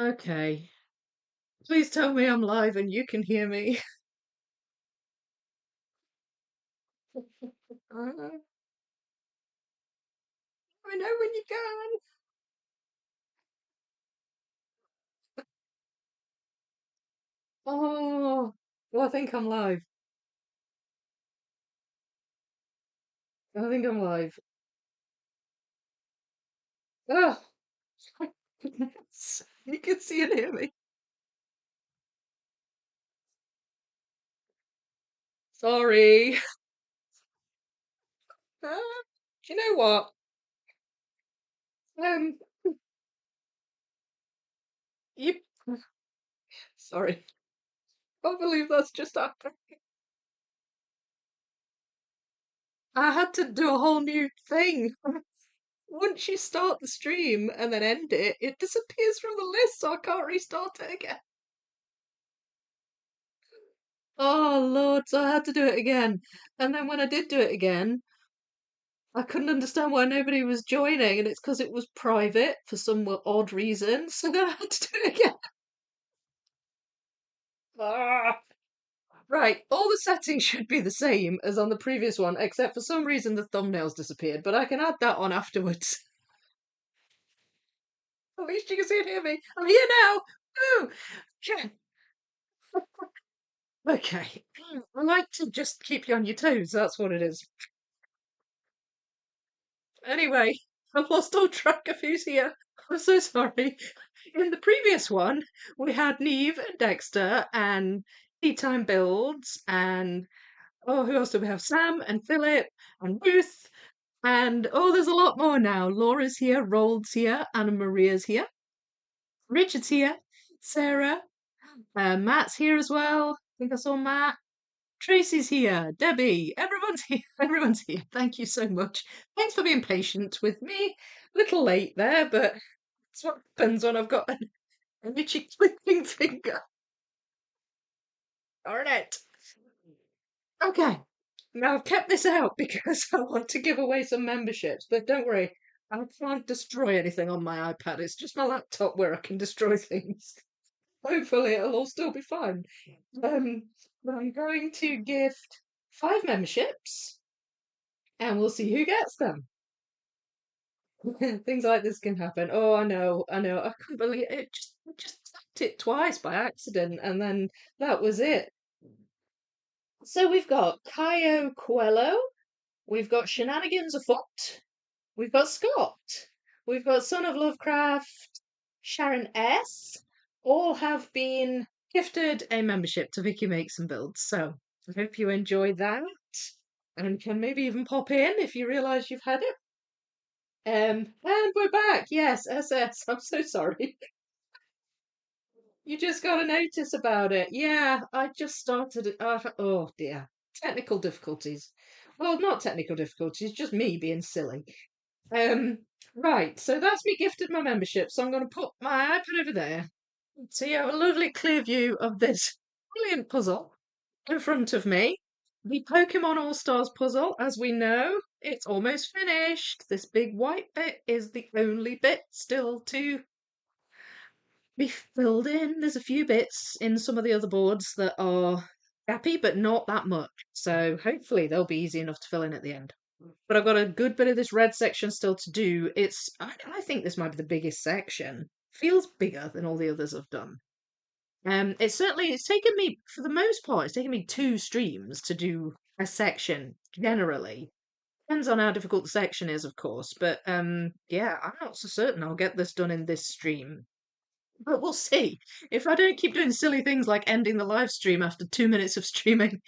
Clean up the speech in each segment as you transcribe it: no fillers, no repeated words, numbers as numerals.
Okay. Please tell me I'm live and you can hear me. I know when you can. Oh, well, I think I'm live. I think I'm live. Oh, my goodness. You can see and hear me. Sorry. Do you know what? Um, you. Sorry. I can't believe that's just happened. I had to do a whole new thing. Once you start the stream and then end it, it disappears from the list, so I can't restart it again. Oh Lord, so I had to do it again. And then when I did do it again, I couldn't understand why nobody was joining, and it's because it was private for some odd reason. So then I had to do it again. Ah. Right, all the settings should be the same as on the previous one, except for some reason the thumbnails disappeared, but I can add that on afterwards. At least you can see and hear me. I'm here now. Woo! Yeah. Okay. I like to just keep you on your toes, that's what it is. Anyway, I've lost all track of who's here. I'm so sorry. In the previous one, we had Neve and Dexter and Tea Time Builds and oh, who else do we have? Sam and Philip and Ruth and oh, there's a lot more now. Laura's here, Rold's here, Anna Maria's here, Richard's here, Sarah, Matt's here as well. I think I saw Matt. Tracy's here, Debbie, everyone's here, everyone's here. Thank you so much. Thanks for being patient with me. A little late there, but it's what happens when I've got an itchy clicking finger. Darn it. Okay, now I've kept this out because I want to give away some memberships, but don't worry, I can't destroy anything on my iPad. It's just my laptop where I can destroy things. Hopefully, it'll all still be fine. But I'm going to gift 5 memberships, and we'll see who gets them. Things like this can happen. Oh, I know. I couldn't believe it. Just tapped it twice by accident, and then that was it. So we've got Caio Coelho, we've got Shenanigans Afoot, we've got Scott, we've got Son of Lovecraft, Sharon S. All have been gifted a membership to Vicky Makes and Builds. So I hope you enjoy that, and can maybe even pop in if you realise you've had it. And we're back. Yes, SS. I'm so sorry. You just got a notice about it. Yeah, I just started it. Oh dear. Technical difficulties. Well, not technical difficulties, just me being silly. Um, right, so that's me gifted my membership. So I'm going to put my iPad over there. So you have a lovely clear view of this brilliant puzzle in front of me. The Pokemon All Stars puzzle, as we know, it's almost finished. This big white bit is the only bit still to be filled in. There's a few bits in some of the other boards that are gappy, but not that much. So hopefully they'll be easy enough to fill in at the end. But I've got a good bit of this red section still to do. I think this might be the biggest section. Feels bigger than all the others I've done. It's taken me, for the most part, it's taken me 2 streams to do a section generally. Depends on how difficult the section is, of course, but yeah, I'm not so certain I'll get this done in this stream. But we'll see. If I don't keep doing silly things like ending the live stream after 2 minutes of streaming,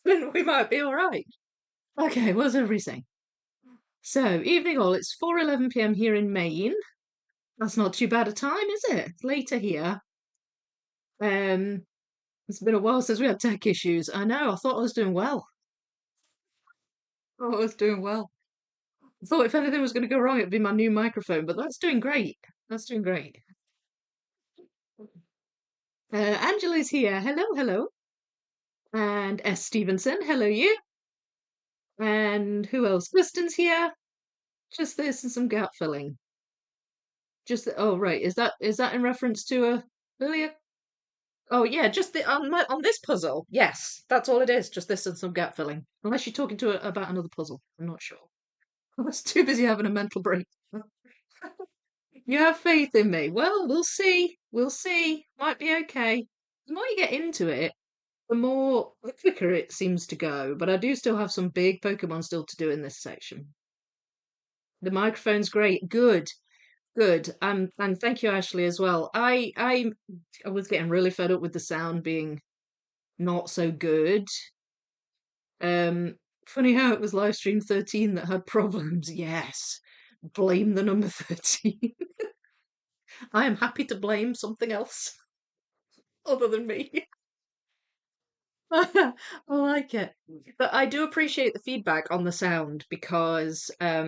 then we might be all right. Okay, what's everybody saying? So, evening all, it's 4:11 p.m. here in Maine. That's not too bad a time, is it? Later here. Um, it's been a while since we had tech issues. I know, I thought I was doing well. I was doing well. I thought if anything was going to go wrong, it'd be my new microphone, but that's doing great. That's doing great. Angela's here. Hello, hello. And S. Stevenson. Hello, you. And who else? Kristen's here. Just this and some gap filling. Just oh right, is that in reference to a earlier? Oh yeah, just the on this puzzle. Yes, that's all it is. Just this and some gap filling. Unless you're talking to about another puzzle, I'm not sure. I was too busy having a mental break. You have faith in me. Well, we'll see. We'll see. Might be okay. The more you get into it, the quicker it seems to go. But I do still have some big Pokemon still to do in this section. The microphone's great. Good. Good. And thank you, Ashley, as well. I was getting really fed up with the sound being not so good. Um, Funny how it was live stream 13 that had problems. Yes. Blame the number 13. I am happy to blame something else other than me. I like it. But I do appreciate the feedback on the sound because I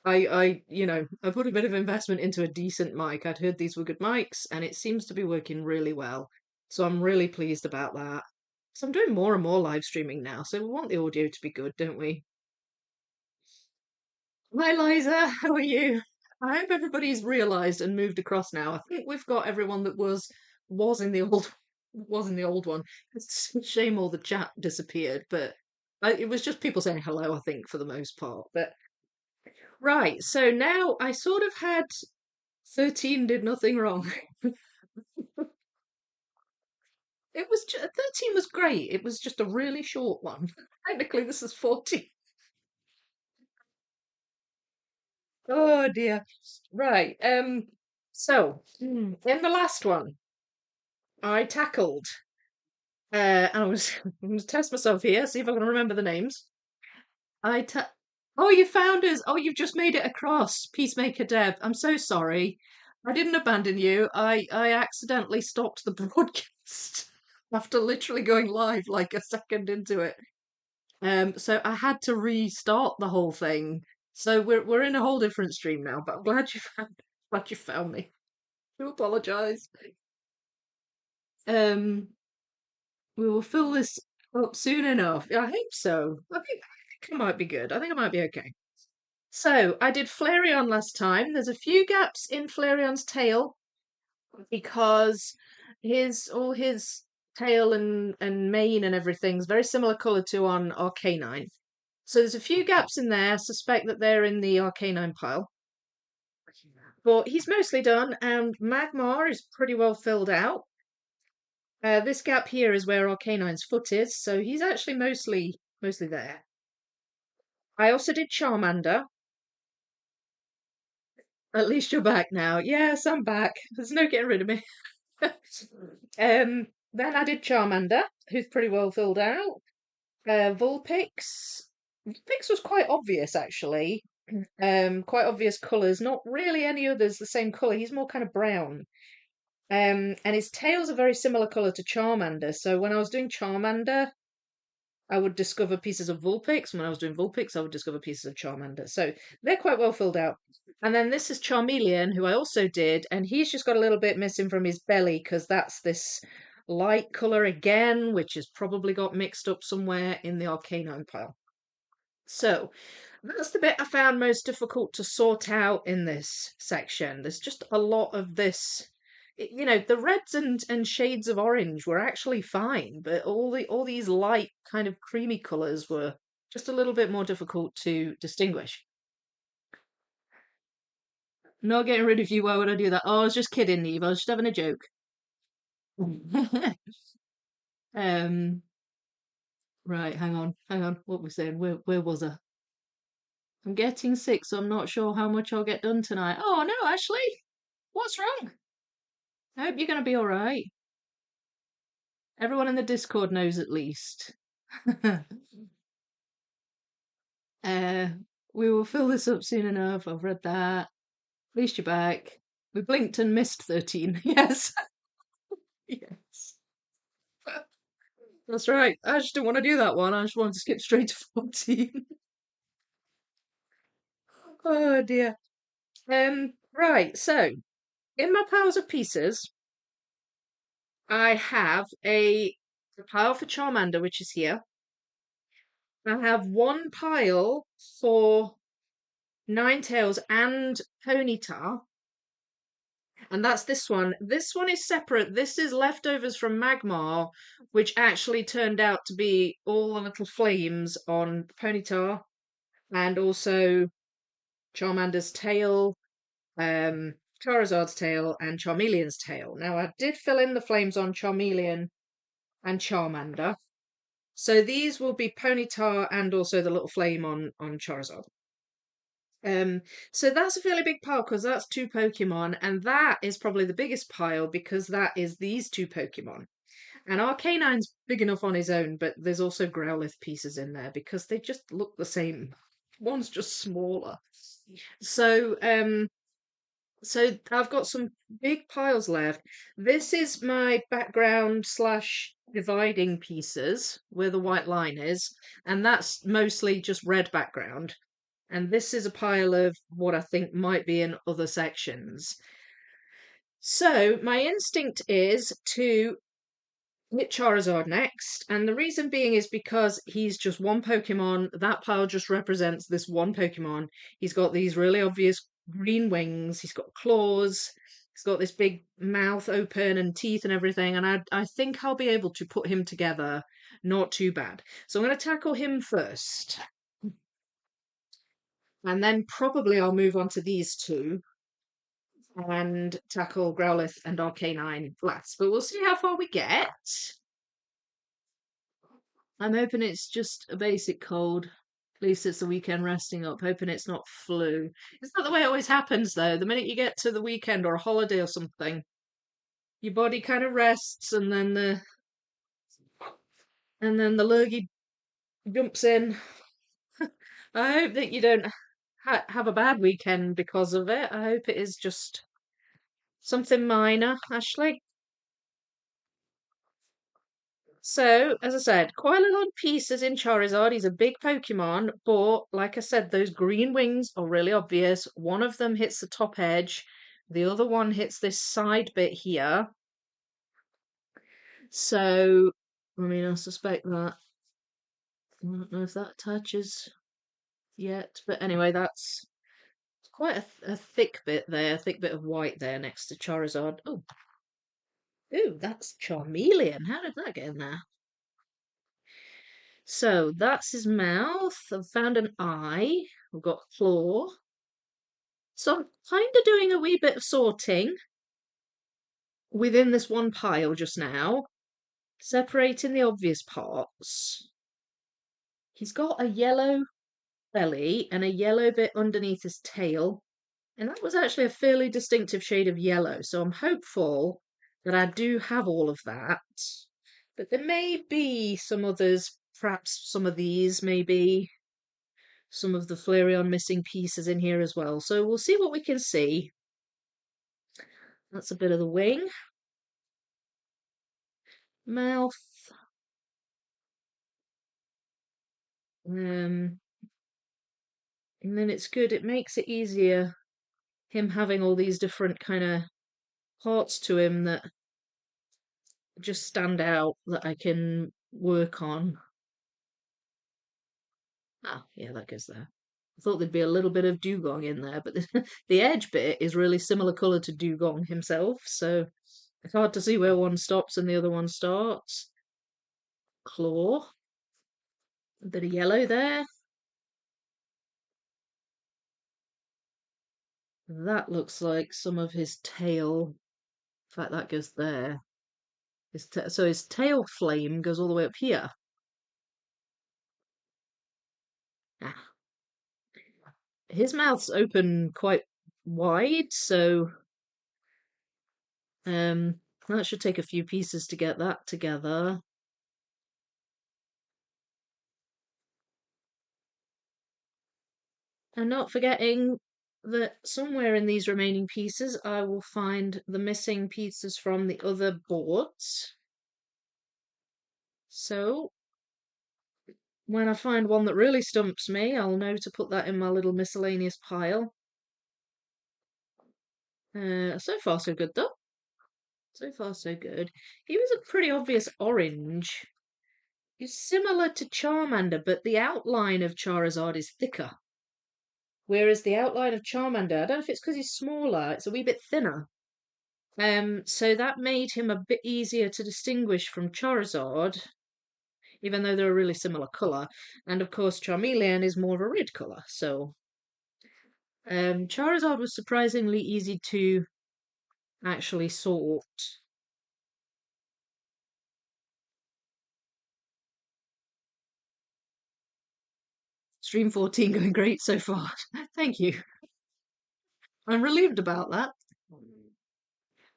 put a bit of investment into a decent mic. I'd heard these were good mics, and it seems to be working really well. So I'm really pleased about that. So I'm doing more and more live streaming now, so we want the audio to be good, don't we? Hi, Liza. How are you? I hope everybody's realised and moved across now. I think we've got everyone that was in the old was in the old one. It's a shame all the chat disappeared, but it was just people saying hello, I think, for the most part. But right, so now I sort of had 13 did nothing wrong. 13 was great. It was just a really short one. Technically, this is 14. Oh dear. Right. So in the last one, I tackled. And I was I'm going to test myself here, see if I can remember the names. I ta- Oh, you found us. Oh, you've just made it across. Peacemaker Deb. I'm so sorry. I didn't abandon you. I accidentally stopped the broadcast after literally going live like a second into it. So I had to restart the whole thing. So we're in a whole different stream now, but I'm glad you found me. I do apologise. Um, we will fill this up soon enough. I hope so. I think I might be good. I think I might be okay. So I did Flareon last time. There's a few gaps in Flareon's tail because his tail and mane and everything's very similar colour to on Arcanine. So there's a few gaps in there. I suspect that they're in the Arcanine pile. But he's mostly done, and Magmar is pretty well filled out. This gap here is where Arcanine's foot is, so he's actually mostly there. I also did Charmander. At least you're back now. Yes, I'm back. There's no getting rid of me. Then I did Charmander, who's pretty well filled out. Vulpix. Vulpix was quite obvious actually. Quite obvious colours. Not really any others the same colour. He's more kind of brown. And his tail's a very similar colour to Charmander. So when I was doing Charmander, I would discover pieces of Vulpix. When I was doing Vulpix, I would discover pieces of Charmander. So they're quite well filled out. And then this is Charmeleon, who I also did, and he's just got a little bit missing from his belly because that's this light colour again, which has probably got mixed up somewhere in the Arcanine pile. So that's the bit I found most difficult to sort out in this section. There's just a lot of this. The reds and shades of orange were actually fine, but all these light kind of creamy colours were just a little bit more difficult to distinguish. Not getting rid of you, why would I do that? Oh, I was just kidding, Neve. I was just having a joke. um, right, hang on. What was saying? Where was I? I'm getting sick, so I'm not sure how much I'll get done tonight. Oh no, Ashley, what's wrong? I hope you're gonna be all right. Everyone in the Discord knows at least. uh, we will fill this up soon enough. I've read that. At least you're back. We blinked and missed 13. Yes. Yes. That's right. I just didn't want to do that one. I just wanted to skip straight to 14. Oh dear. Right, so in my piles of pieces, I have a pile for Charmander, which is here. I have one pile for Ninetales and Ponyta, And that's this one. This one is separate. This is leftovers from Magmar, which actually turned out to be all the little flames on Ponyta and also Charmander's tail, Charizard's tail, and Charmeleon's tail. Now, I did fill in the flames on Charmeleon and Charmander. So these will be Ponyta and also the little flame on Charizard. So that's a fairly big pile because that's 2 Pokemon, and that is probably the biggest pile because that is these 2 Pokemon. And Arcanine's big enough on his own, but there's also Growlithe pieces in there because they just look the same. One's just smaller. So so I've got some big piles left. This is my background slash dividing pieces where the white line is, and that's mostly just red background. And this is a pile of what I think might be in other sections. So my instinct is to hit Charizard next, and the reason being is because he's just one Pokemon. That pile just represents this one Pokemon. He's got these really obvious green wings, he's got claws, he's got this big mouth open and teeth and everything, and I think I'll be able to put him together not too bad. So I'm going to tackle him first. And then probably I'll move on to these two and tackle Growlithe and Arcanine last. But we'll see how far we get. I'm hoping it's just a basic cold. At least it's the weekend resting up. Hoping it's not flu. It's not the way it always happens, though. The minute you get to the weekend or a holiday or something, your body kind of rests, and then the lurgy jumps in. I hope that you don't have a bad weekend because of it. I hope it is just something minor, Ashley. So, as I said, quite a lot of pieces in Charizard. He's a big Pokemon, but like I said, those green wings are really obvious. One of them hits the top edge, the other one hits this side bit here. So, I mean, I suspect that. I don't know if that touches yet, but anyway, that's quite a thick bit there, a thick bit of white there next to Charizard. Oh, ooh, that's Charmeleon. How did that get in there? So that's his mouth. I've found an eye. We've got a claw. So I'm kind of doing a wee bit of sorting within this one pile just now, separating the obvious parts. He's got a yellow belly and a yellow bit underneath his tail, and that was actually a fairly distinctive shade of yellow, so I'm hopeful that I do have all of that. But there may be some others, perhaps some of these, maybe some of the Flareon missing pieces in here as well. So we'll see what we can see. That's a bit of the wing. Mouth. And then it's good. It makes it easier, him having all these different kind of parts to him that just stand out that I can work on. Ah, yeah, that goes there. I thought there'd be a little bit of Dugong in there, but the edge bit is really similar colour to Dugong himself, so it's hard to see where one stops and the other one starts. Claw. A bit of yellow there. That looks like some of his tail. In fact, that goes there. So his tail flame goes all the way up here. Ah. His mouth's open quite wide, so that should take a few pieces to get that together. And not forgetting that somewhere in these remaining pieces I will find the missing pieces from the other boards. So when I find one that really stumps me, I'll know to put that in my little miscellaneous pile. So far so good though. So far so good. He was a pretty obvious orange. He's similar to Charmander, but the outline of Charizard is thicker. Whereas the outline of Charmander, I don't know if it's because he's smaller, it's a wee bit thinner. So that made him a bit easier to distinguish from Charizard, even though they're a really similar colour. And of course, Charmeleon is more of a red colour. So Charizard was surprisingly easy to actually sort. Stream 14 going great so far. Thank you. I'm relieved about that.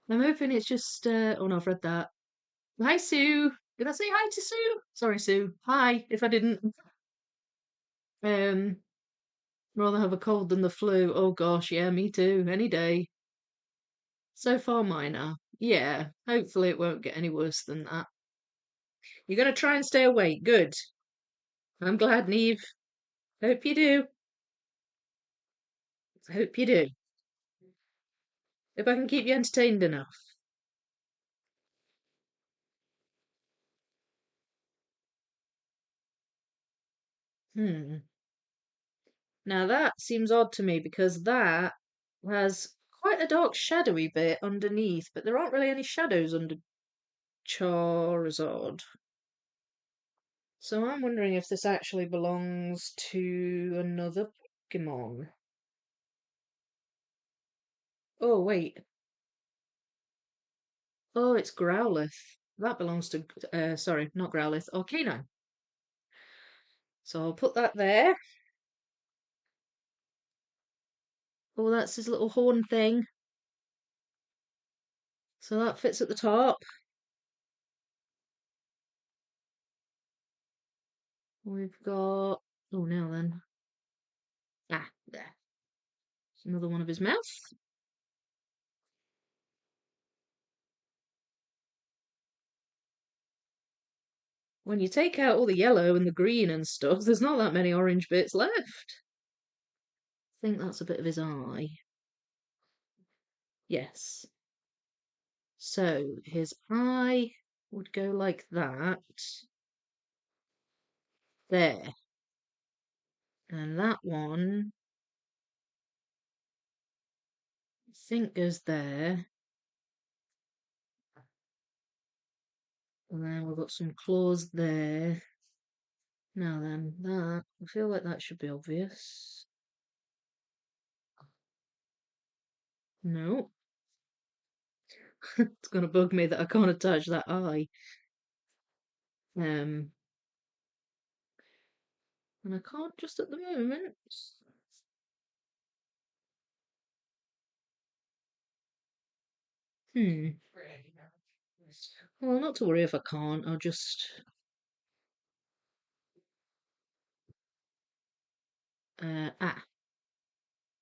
I'm hoping it's just. Oh no, I've read that. Hi, Sue. Did I say hi to Sue? Sorry, Sue. Hi, if I didn't. Um, rather have a cold than the flu. Oh gosh, yeah, me too. Any day. So far, minor. Yeah, hopefully it won't get any worse than that. You're gonna try and stay awake. Good. I'm glad, Neve. Hope you do. Hope you do. If I can keep you entertained enough. Hmm. Now that seems odd to me because that has quite a dark shadowy bit underneath, but there aren't really any shadows under Charizard. So I'm wondering if this actually belongs to another Pokemon. Oh, wait. Oh, it's Growlithe. That belongs to, sorry, not Growlithe, Arcanine. So I'll put that there. Oh, that's his little horn thing. So that fits at the top. We've got, oh, now then. Ah, there. Another one of his mouth. When you take out all the yellow and the green and stuff, there's not that many orange bits left. I think that's a bit of his eye. Yes. So his eye would go like that. There. And that one, I think, goes there. And then we've got some claws there. Now then, that, I feel like that should be obvious. No. It's gonna bug me that I can't attach that eye. Um, and I can't just at the moment. Hmm. Well, not to worry if I can't. I'll just ah.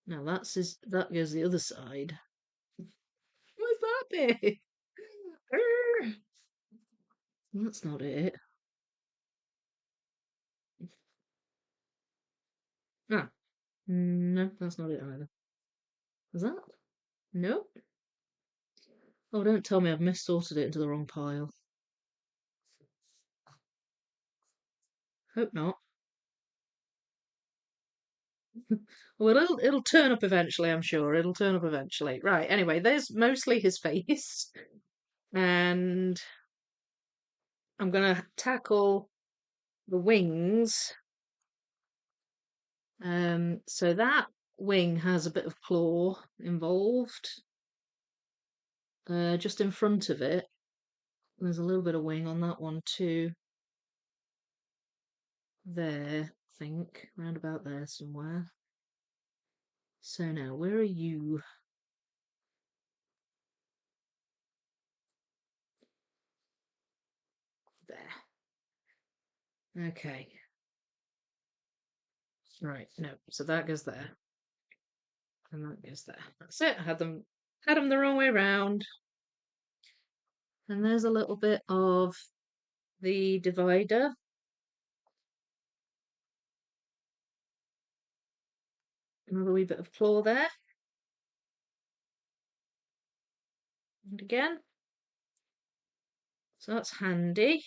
Now that goes the other side. What's that bit? That's not it. Ah, no, that's not it either. Is that? Nope. Oh, don't tell me I've missorted it into the wrong pile. Hope not. Well, it'll turn up eventually, I'm sure. It'll turn up eventually. Right, anyway, there's mostly his face. And I'm gonna tackle the wings. So that wing has a bit of claw involved. Just in front of it, there's a little bit of wing on that one too. There, I think, round about there somewhere. So now, where are you? There. Okay. Right, no, so that goes there. And that goes there. That's it. I had them the wrong way round. And there's a little bit of the divider. Another wee bit of claw there. And again. So that's handy.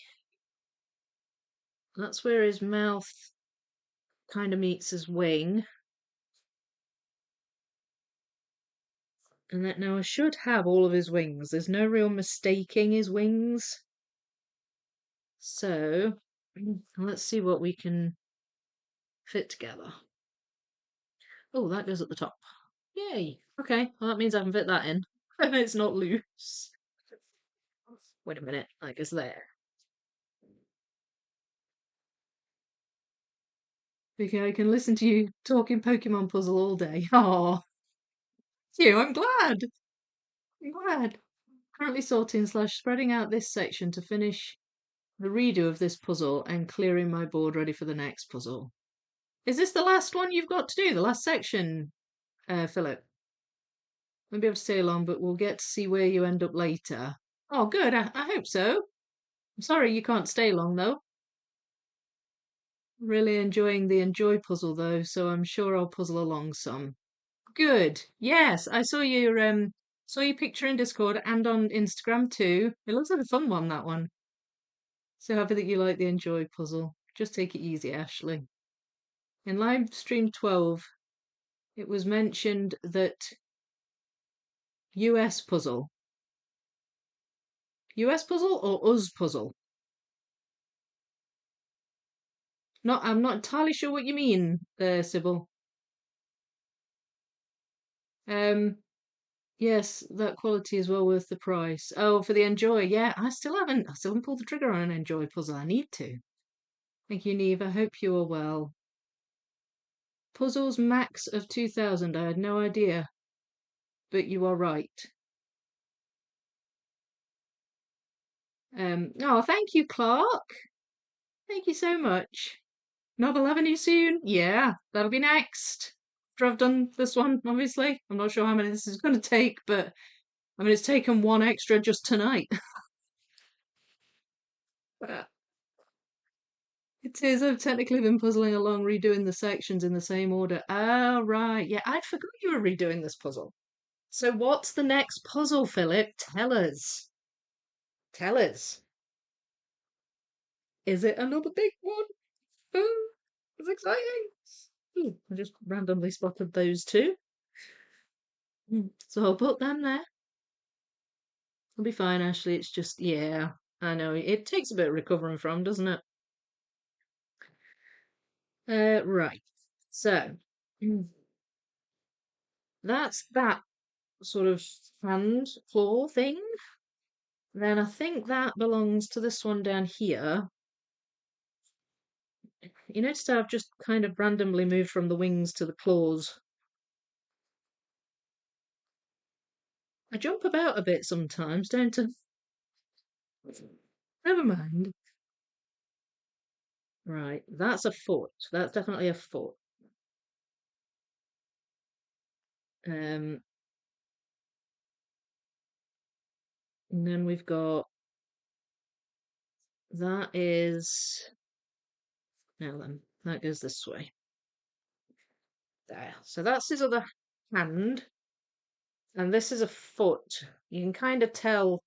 That's where his mouth kind of meets his wing. And that now I should have all of his wings. There's no real mistaking his wings. So let's see what we can fit together. Oh, that goes at the top. Yay. Okay, well that means I can fit that in. And it's not loose. Wait a minute, that goes there. Okay, I can listen to you talking Pokemon puzzle all day. Oh, you, I'm glad. I'm glad. Currently sorting slash spreading out this section to finish the redo of this puzzle and clearing my board ready for the next puzzle. Is this the last one you've got to do? The last section, Philip? Won't be able to stay long, but we'll get to see where you end up later. Oh, good. I hope so. I'm sorry you can't stay long, though. Really enjoying the enjoy puzzle, though, so I'm sure I'll puzzle along some. Good. Yes, I saw your picture in Discord and on Instagram too. It looks like a fun one, that one. So happy that you like the enjoy puzzle. Just take it easy, Ashley. In live stream 12, it was mentioned that US puzzle. US puzzle or us puzzle? I'm not entirely sure what you mean there, Sybil. Um, yes, that quality is well worth the price. Oh, for the enjoy, yeah, I still haven't pulled the trigger on an enjoy puzzle. I need to. Thank you, Neve. I hope you are well. Puzzles max of 2000. I had no idea, but you are right. Oh, thank you, Clark. Thank you so much. Novel Avenue soon? Yeah, that'll be next. After I've done this one, obviously. I'm not sure how many this is going to take, but I mean, it's taken one extra just tonight. It is. I've technically been puzzling along, redoing the sections in the same order. Oh, right. Yeah, I'd forgot you were redoing this puzzle. So, what's the next puzzle, Philip? Tell us. Tell us. Is it another big one? Ooh, it's exciting. Ooh, I just randomly spotted those two. So I'll put them there. It'll be fine, Ashley. It's just, yeah, I know. It takes a bit of recovering from, doesn't it? Right. So, that's that sort of hand claw thing. Then I think that belongs to this one down here. You notice how I've just kind of randomly moved from the wings to the claws. I jump about a bit sometimes, don't I? Never mind. Right, that's a foot. That's definitely a foot. And then we've got that is now then that goes this way. There. So that's his other hand, and this is a foot. You can kind of tell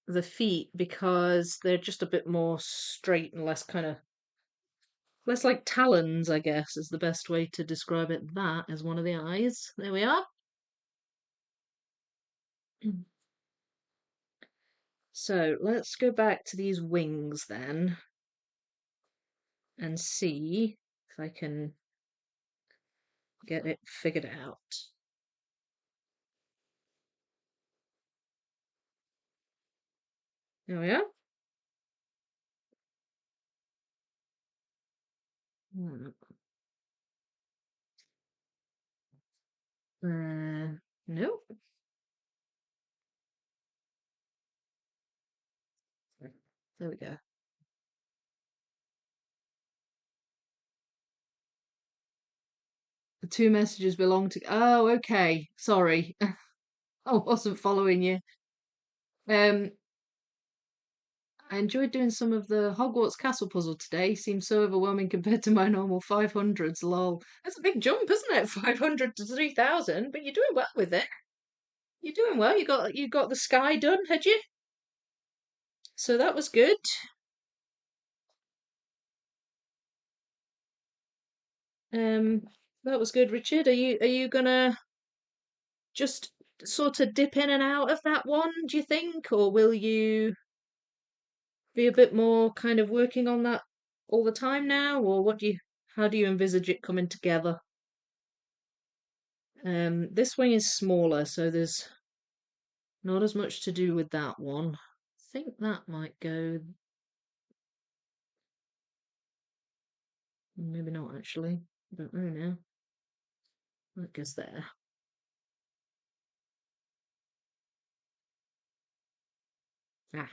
the feet because they're just a bit more straight and less like talons, I guess, is the best way to describe it. That is one of the eyes. There we are. So let's go back to these wings then and see if I can get it figured out. There we are. Nope. There we go. The two messages belong to. Oh, okay. Sorry. I wasn't following you. Um, I enjoyed doing some of the Hogwarts Castle puzzle today. Seems so overwhelming compared to my normal 500s. Lol. That's a big jump, isn't it? 500 to 3000, but you're doing well with it. You're doing well. You got the sky done, had you? So that was good. Um, that was good, Richard. Are you gonna just sort of dip in and out of that one, do you think? Or will you be a bit more kind of working on that all the time now? Or how do you envisage it coming together? This wing is smaller, so there's not as much to do with that one. I think that might go. Maybe not actually. I don't know now. That goes there. Ah,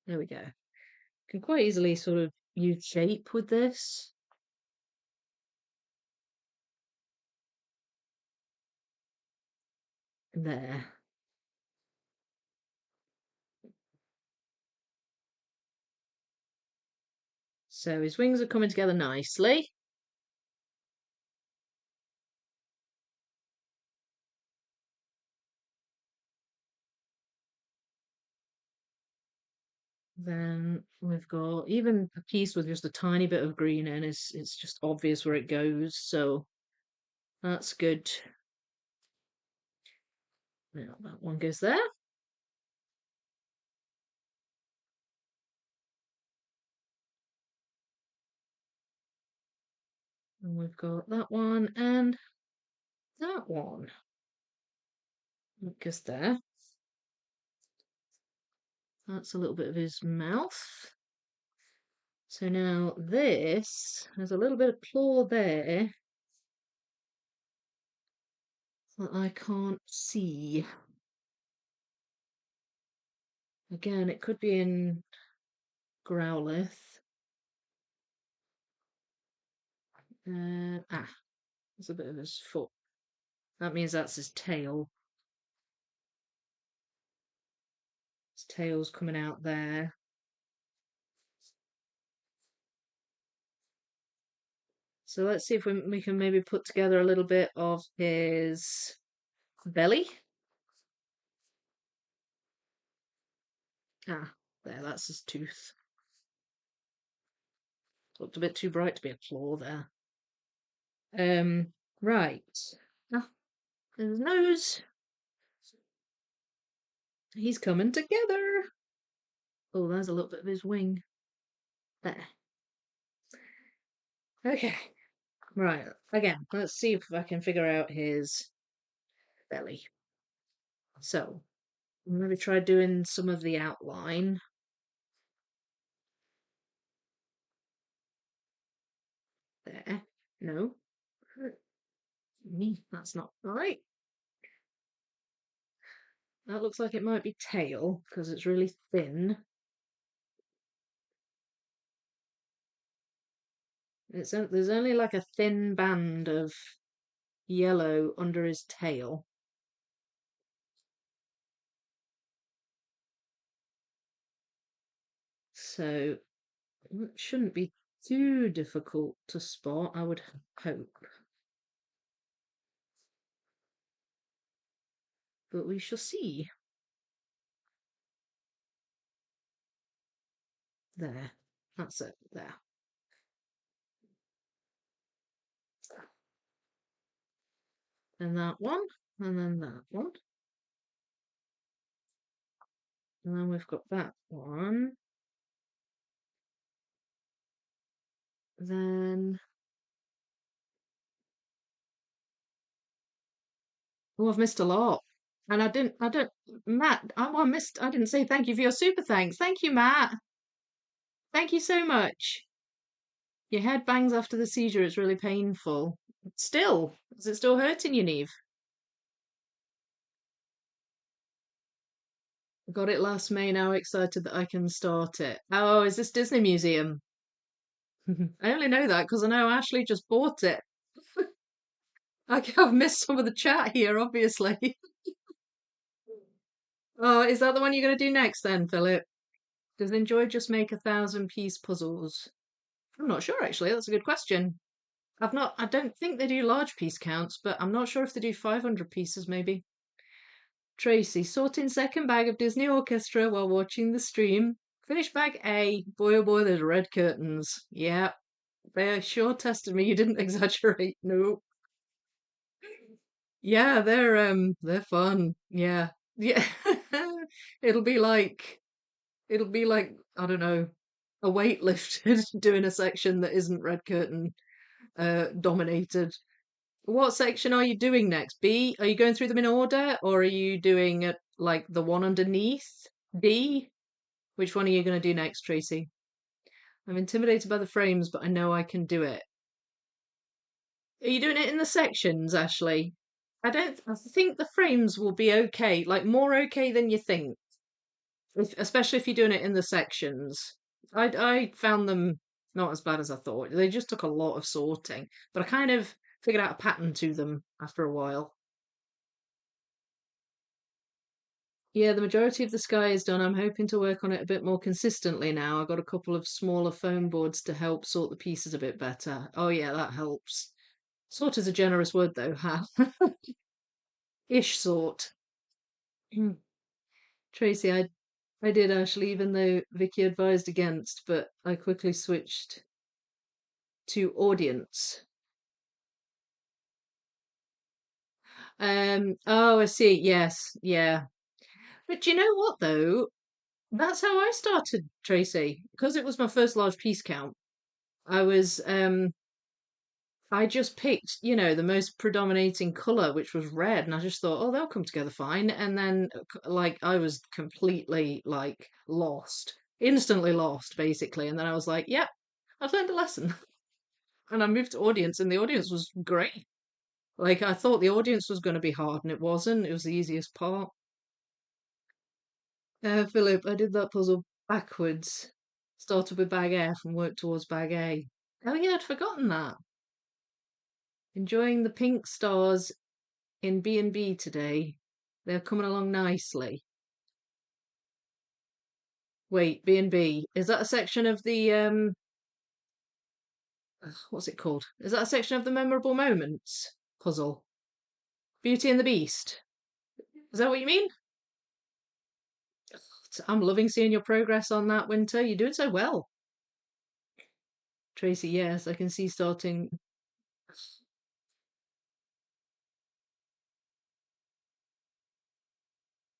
there we go. Can quite easily sort of use shape with this. There. So his wings are coming together nicely. Then we've got even a piece with just a tiny bit of green in. It's just obvious where it goes, so that's good. Now that one goes there. And we've got that one and that one. That goes there. That's a little bit of his mouth. So now this has a little bit of claw there that I can't see. Again, it could be in Growlithe. There's a bit of his foot. That means that's his tail. His tail's coming out there. So let's see if we can maybe put together a little bit of his belly. Ah, there, that's his tooth. Looked a bit too bright to be a claw there. Right. Ah, there's his nose. He's coming together. Oh, there's a little bit of his wing. There. Okay. Right. Again, let's see if I can figure out his belly. So, maybe try doing some of the outline. There. No. Me, that's not right. That looks like it might be tail because it's really thin. There's only like a thin band of yellow under his tail. So it shouldn't be too difficult to spot, I would hope. But we shall see. There. That's it. There. And that one. And then that one. And then we've got that one. Then oh, I've missed a lot. And Matt, I didn't say thank you for your super thanks. Thank you, Matt. Thank you so much. Your head bangs after the seizure. It's really painful. Still, is it still hurting you, Neve? Got it last May. Now excited that I can start it. Oh, is this Disney Museum? I only know that because I know Ashley just bought it. I've missed some of the chat here, obviously. Oh, is that the one you're going to do next then, Philip? Does Enjoy just make 1,000-piece puzzles? I'm not sure, actually. That's a good question. I don't think they do large piece counts, but I'm not sure if they do 500 pieces, maybe. Tracy, sorting second bag of Disney Orchestra while watching the stream. Finish bag A. Boy, oh boy, there's red curtains. Yeah, they sure tested me. You didn't exaggerate. No. Yeah, they're fun. Yeah. Yeah. It'll be like it'll be like, I don't know, a weightlifter doing a section that isn't red curtain dominated. What section are you doing next? B? Are you going through them in order, or are you doing like the one underneath? D? Which one are you going to do next, Tracy? I'm intimidated by the frames, but I know I can do it. Are you doing it in the sections, Ashley? I think the frames will be okay, like more okay than you think, especially if you're doing it in the sections. I found them not as bad as I thought. They just took a lot of sorting, but I kind of figured out a pattern to them after a while. Yeah, the majority of the sky is done. I'm hoping to work on it a bit more consistently now. I've got a couple of smaller foam boards to help sort the pieces a bit better. Oh yeah, that helps. Sort is a generous word though, huh? Ish sort. Tracy, I did actually, even though Vicky advised against, but I quickly switched to audience. Oh, I see. Yes, yeah. But you know what though? That's how I started, Tracy, because it was my first large piece count. I was I just picked, the most predominating color, which was red, and I just thought, oh, they'll come together fine. And then, like, I was completely like lost, instantly lost, basically. And then I was like, yep, I've learned a lesson. And I moved to audience, and the audience was great. Like, I thought the audience was going to be hard, and it wasn't. It was the easiest part. Philip, I did that puzzle backwards. Started with bag F and worked towards bag A. Oh yeah, I'd forgotten that. Enjoying the pink stars in B&B today. They're coming along nicely. Wait, B&B. Is that a section of the what's it called? Is that a section of the memorable moments puzzle? Beauty and the Beast. Is that what you mean? I'm loving seeing your progress on that, Winter. You're doing so well. Tracy, yes, I can see starting.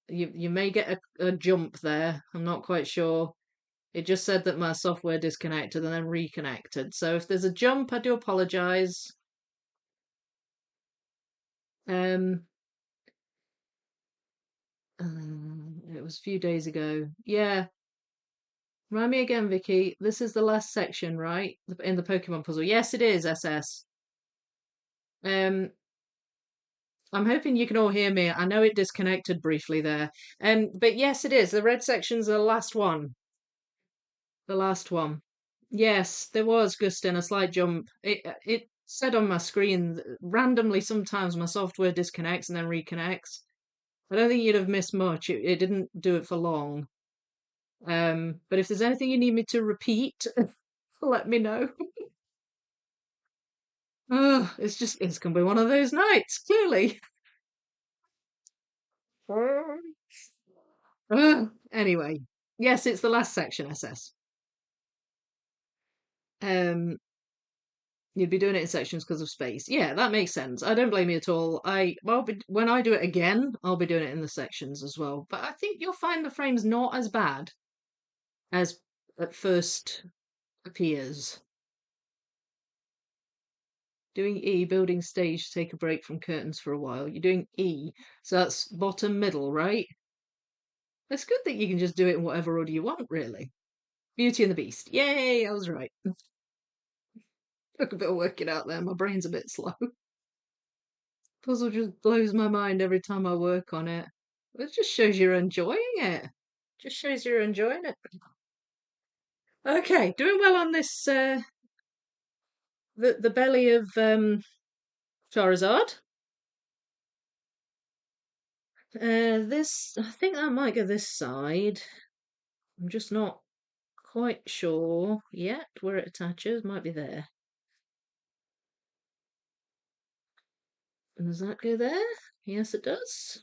You may get a jump there. I'm not quite sure. It just said that my software disconnected and then reconnected. So if there's a jump, I do apologize. Um, it was a few days ago. Yeah. Remind me again, Vicky. This is the last section, right? In the Pokemon puzzle. Yes, it is, SS. Um, I'm hoping you can all hear me. I know it disconnected briefly there. But yes, it is. The red section's the last one. The last one. Yes, there was, Gustin, a slight jump. It said on my screen randomly sometimes my software disconnects and then reconnects. I don't think you'd have missed much. It didn't do it for long. But if there's anything you need me to repeat, let me know. Oh, it's gonna be one of those nights, clearly. Anyway, yes, it's the last section, SS. Um, you'd be doing it in sections because of space. Yeah, that makes sense. I don't blame you at all. When I do it again, I'll be doing it in the sections as well. But I think you'll find the frames not as bad as at first appears. Doing E, building stage to take a break from curtains for a while. You're doing E, so that's bottom middle, right? It's good that you can just do it in whatever order you want, really. Beauty and the Beast. Yay, I was right. Took a bit of working out there. My brain's a bit slow. Puzzle just blows my mind every time I work on it. It just shows you're enjoying it. Just shows you're enjoying it. Okay, doing well on this. The belly of Charizard. This I think that might go this side. I'm just not quite sure yet where it attaches. Might be there. And does that go there? Yes, it does.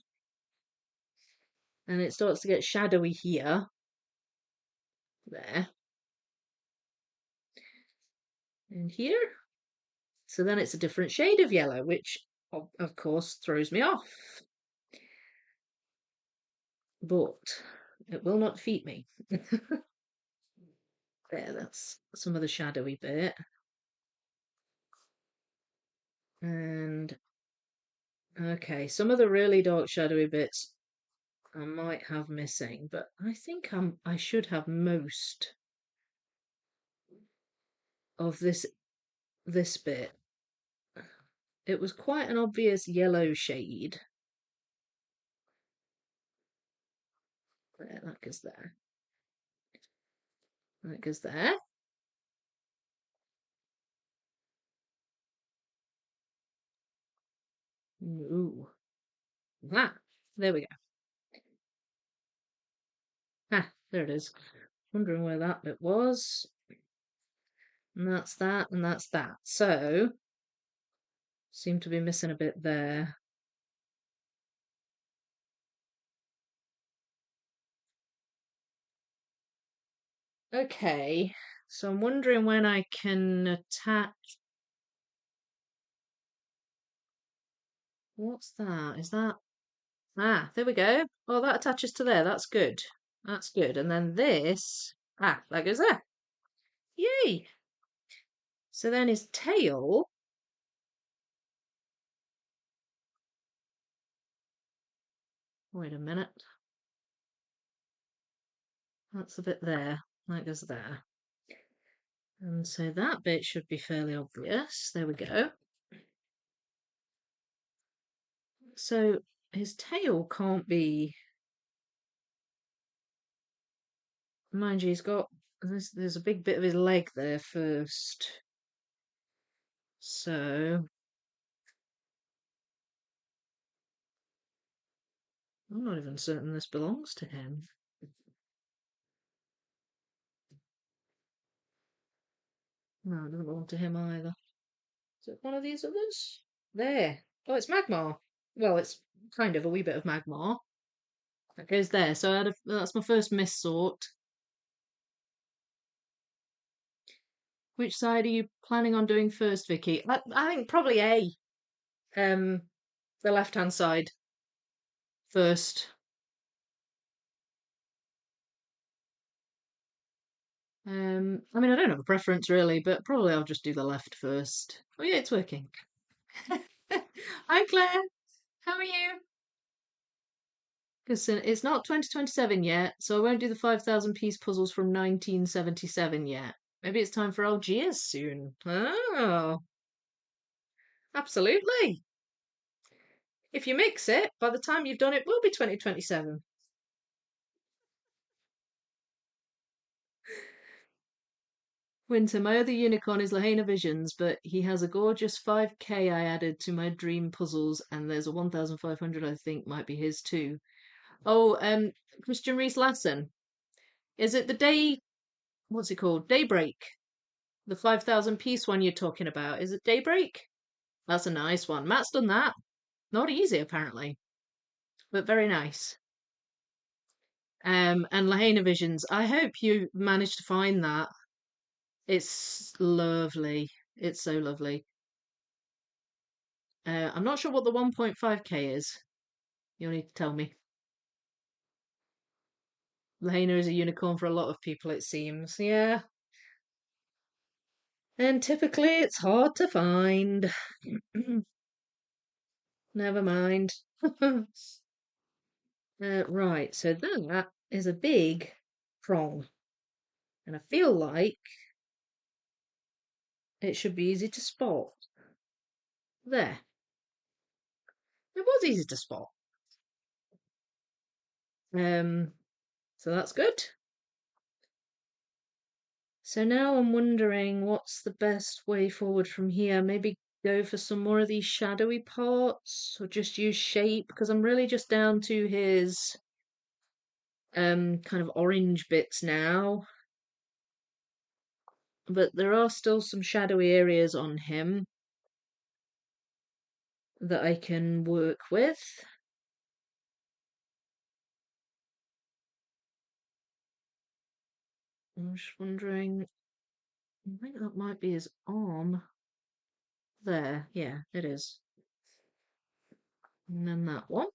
And it starts to get shadowy here. There. And here. So then it's a different shade of yellow, which of course, throws me off. But it will not defeat me. There, that's some of the shadowy bit. And okay, some of the really dark shadowy bits I might have missing, but I think I should have most of this bit. It was quite an obvious yellow shade. There, that goes there. That goes there. Ooh. Ah, there we go. Ah, there it is. Wondering where that bit was. And that's that, and that's that. So, seem to be missing a bit there. Okay, so I'm wondering when I can attach. What's that? Is that? Ah, there we go. Oh, that attaches to there. That's good. That's good. And then this. Ah, that goes there. Yay! So then his tail. Wait a minute. That's a bit there. That goes there. And so that bit should be fairly obvious. There we go. So his tail can't be. Mind you, he's got. There's a big bit of his leg there first. So I'm not even certain this belongs to him. No, it doesn't belong to him either. Is it one of these others? There. Oh, it's Magmar. Well, it's kind of a wee bit of Magmar. That goes there. So that's my first miss sort. Which side are you planning on doing first, Vicky? I think probably A. The left-hand side first. I mean, I don't have a preference really, but probably I'll just do the left first. Oh yeah, it's working. Hi Claire, how are you? Because it's not 2027 yet, so I won't do the 5,000 piece puzzles from 1977 yet. Maybe it's time for Algiers soon. Oh, absolutely. If you mix it, by the time you've done it, will be 2027. Winter, my other unicorn is Lahaina Visions, but he has a gorgeous 5k I added to my dream puzzles, and there's a 1,500 I think might be his too. Oh, Christian Reese Lassen. Is it the day, what's it called? Daybreak. The 5,000 piece one you're talking about. Is it Daybreak? That's a nice one. Matt's done that. Not easy, apparently, but very nice. And Lahaina Visions. I hope you managed to find that. It's lovely. It's so lovely. I'm not sure what the 1.5k is. You'll need to tell me. Lahaina is a unicorn for a lot of people, it seems. Yeah. And typically it's hard to find. Never mind. Right, so that is a big prong. And I feel like it should be easy to spot. There. It was easy to spot. Um, so that's good. So now I'm wondering what's the best way forward from here. Maybe go for some more of these shadowy parts or just use shape because I'm really just down to his kind of orange bits now. But there are still some shadowy areas on him that I can work with. I'm just wondering, I think that might be his arm. There, yeah, it is. And then that one.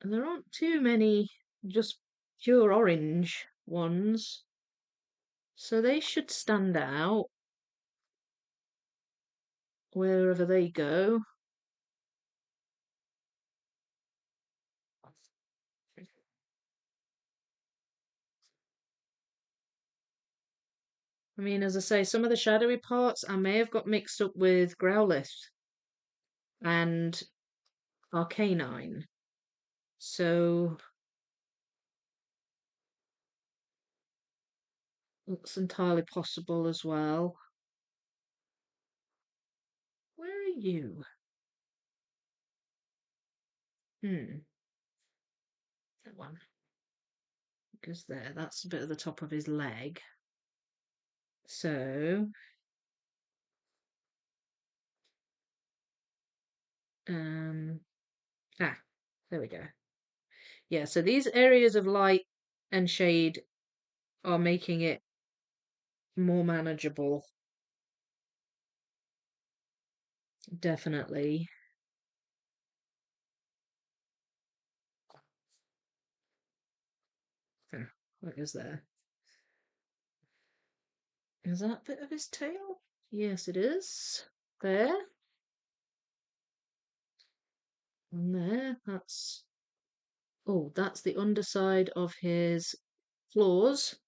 And there aren't too many just pure orange ones, so they should stand out wherever they go. I mean, as I say, some of the shadowy parts I may have got mixed up with Growlithe and Arcanine. So that's entirely possible as well. Where are you? That one. Because that's a bit of the top of his leg. So, there we go. Yeah, so these areas of light and shade are making it more manageable. Definitely. What is there? Is that a bit of his tail? Yes, it is. There. And there. That's the underside of his claws.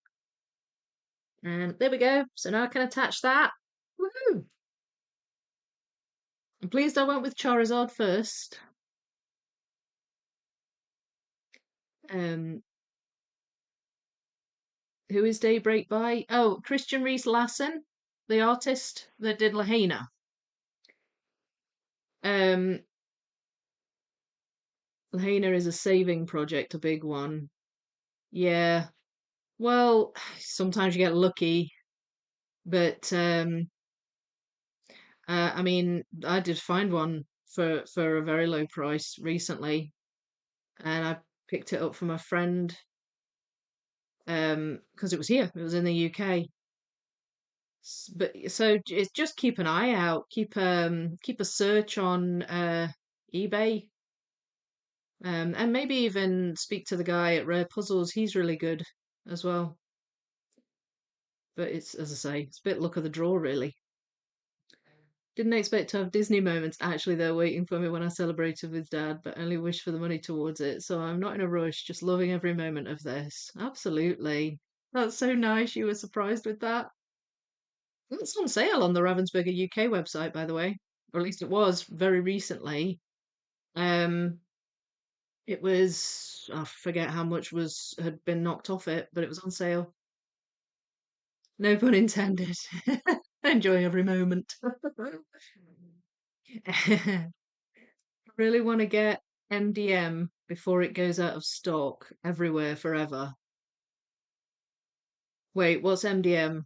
And there we go. So now I can attach that. Woohoo! I'm pleased I went with Charizard first. Um, who is Daybreak by? Oh, Christian Reese Lassen, the artist that did Lahaina. Lahaina is a saving project, a big one. Yeah. Well, sometimes you get lucky, but I mean, I did find one for a very low price recently, and I picked it up from a friend because it was here. It was in the UK. But so it's just keep an eye out. Keep a search on eBay. And maybe even speak to the guy at Rare Puzzles. He's really good as well. But it's, as I say, it's a bit luck of the draw, really. Didn't expect to have Disney moments. Actually, they're waiting for me when I celebrated with Dad, but only wish for the money towards it. So I'm not in a rush, just loving every moment of this. Absolutely. That's so nice. You were surprised with that. It's on sale on the Ravensburger UK website, by the way, or at least it was very recently. Um, it was I forget how much had been knocked off it, but it was on sale. No pun intended. Enjoy every moment. I really want to get MDM before it goes out of stock everywhere forever. Wait, what's MDM?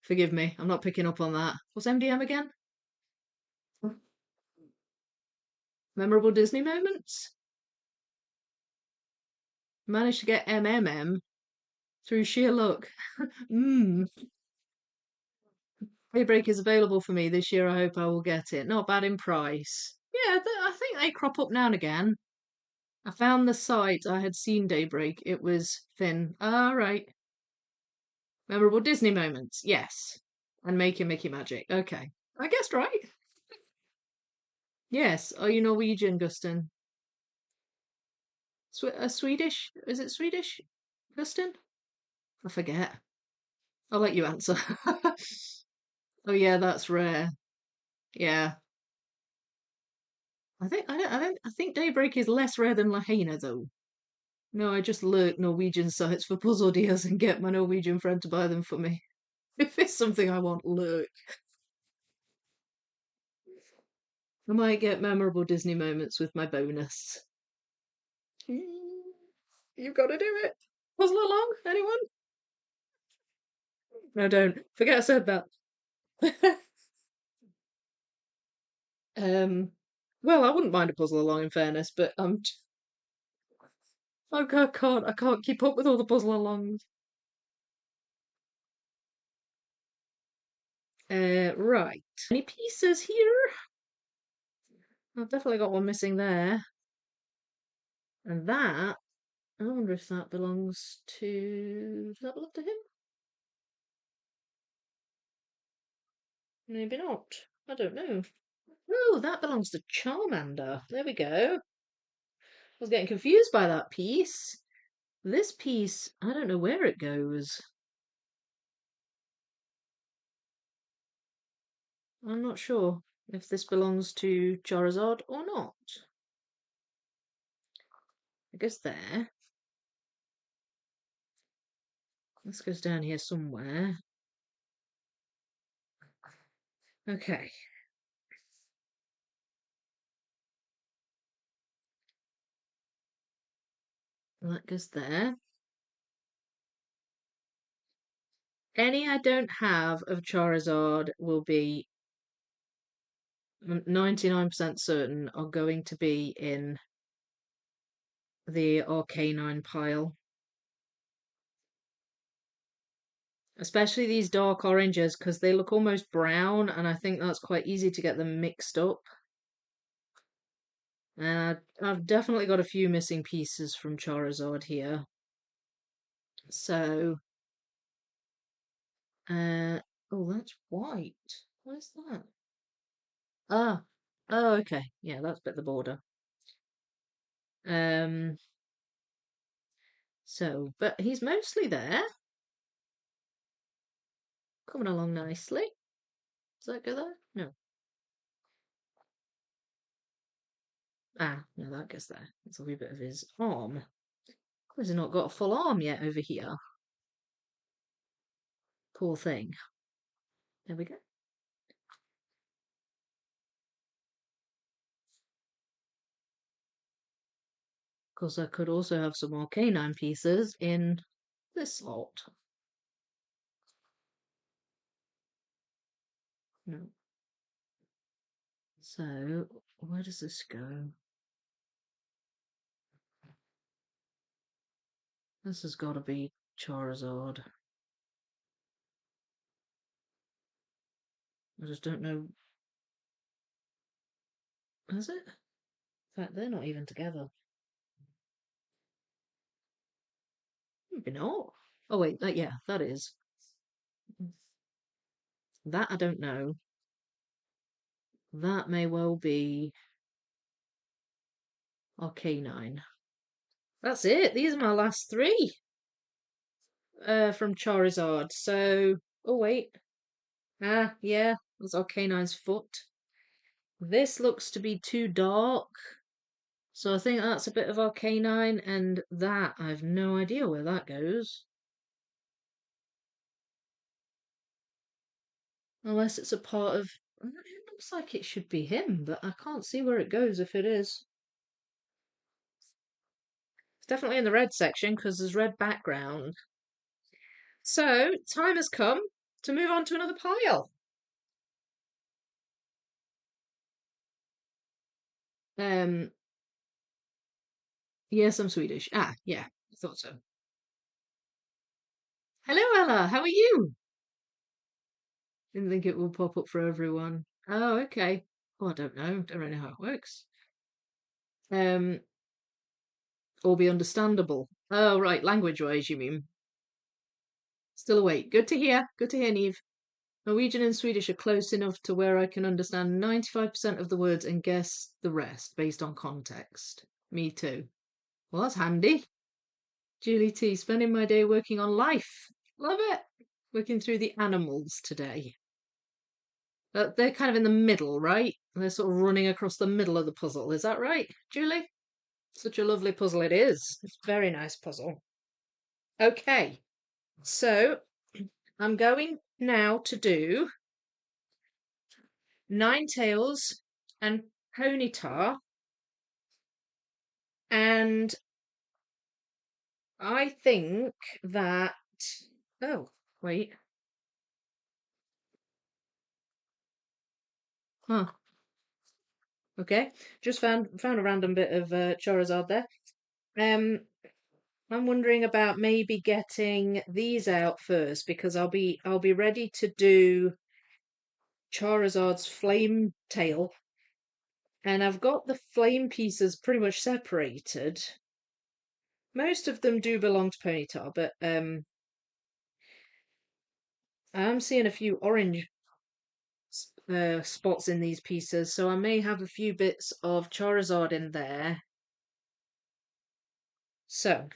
Forgive me, I'm not picking up on that. What's MDM again? Memorable Disney moments? Managed to get MMM through sheer luck. Mmm. Daybreak is available for me this year. I hope I will get it. Not bad in price. Yeah, I think they crop up now and again. I found the site. I had seen Daybreak. It was thin. All right. Memorable Disney moments. Yes. And making Mickey Magic. Okay. I guessed right. Yes. Are you Norwegian, Gustin? Swedish? Is it Swedish, Gustin? I forget. I'll let you answer. Oh yeah, that's rare. Yeah. I think Daybreak is less rare than Lahaina though. No, I just lurk Norwegian sites for puzzle deals and get my Norwegian friend to buy them for me. If it's something I want, lurk. I might get memorable Disney moments with my bonus. You've got to do it. Puzzle along, anyone? No, don't. Forget I said that. um, well, I wouldn't mind a puzzle along in fairness, but I can't keep up with all the puzzle alongs. Right. Any pieces here? I've definitely got one missing there. And that, I wonder if that belongs to... Does that belong to him? Maybe not. I don't know. Oh, that belongs to Charmander. There we go. I was getting confused by that piece. This piece, I don't know where it goes. I'm not sure if this belongs to Charizard or not. It goes there. This goes down here somewhere. Okay. That goes there. Any I don't have of Charizard will be 99% certain are going to be in the Arcanine pile. Especially these dark oranges because they look almost brown and I think that's quite easy to get them mixed up. I've definitely got a few missing pieces from Charizard here. So, oh, that's white. What is that? Ah, oh, okay. Yeah, that's a bit the border. Um, so, but he's mostly there. Coming along nicely. Does that go there? No. Ah, no, that goes there. It's a wee bit of his arm. He's not got a full arm yet over here. Poor thing. There we go. Of course, I could also have some more canine pieces in this slot. No. So, where does this go? This has got to be Charizard. I just don't know. Has it? In fact, they're not even together. Maybe not. Oh, wait, yeah, that is. That I don't know. That may well be Arcanine. That's it. These are my last three from Charizard. So, oh, wait. Ah, yeah, that's Arcanine's foot. This looks to be too dark. So I think that's a bit of Arcanine, and that, I've no idea where that goes. Unless it's a part of... It looks like it should be him, but I can't see where it goes if it is. It's definitely in the red section because there's red background. So, time has come to move on to another pile. Um, yes, I'm Swedish. Ah, yeah, I thought so. Hello, Ella. How are you? Didn't think it will pop up for everyone. Oh, okay. Oh, I don't know. Don't really know how it works. Um, or be understandable. Oh, right. Language-wise, you mean? Still awake. Good to hear. Good to hear, Neve. Norwegian and Swedish are close enough to where I can understand 95% of the words and guess the rest based on context. Me too. Well, that's handy. Julie T, spending my day working on life. Love it. Working through the animals today. They're kind of in the middle, right? They're sort of running across the middle of the puzzle. Is that right, Julie? Such a lovely puzzle it is. It's a very nice puzzle. Okay, so I'm going now to do Ninetales and Ponyta, and I think that... Oh, wait. Huh. Okay. Just found a random bit of Charizard there. Um, I'm wondering about maybe getting these out first because I'll be ready to do Charizard's flame tail, and I've got the flame pieces pretty much separated. Most of them do belong to Ponyta, but I am seeing a few orange spots in these pieces, so I may have a few bits of Charizard in there. So,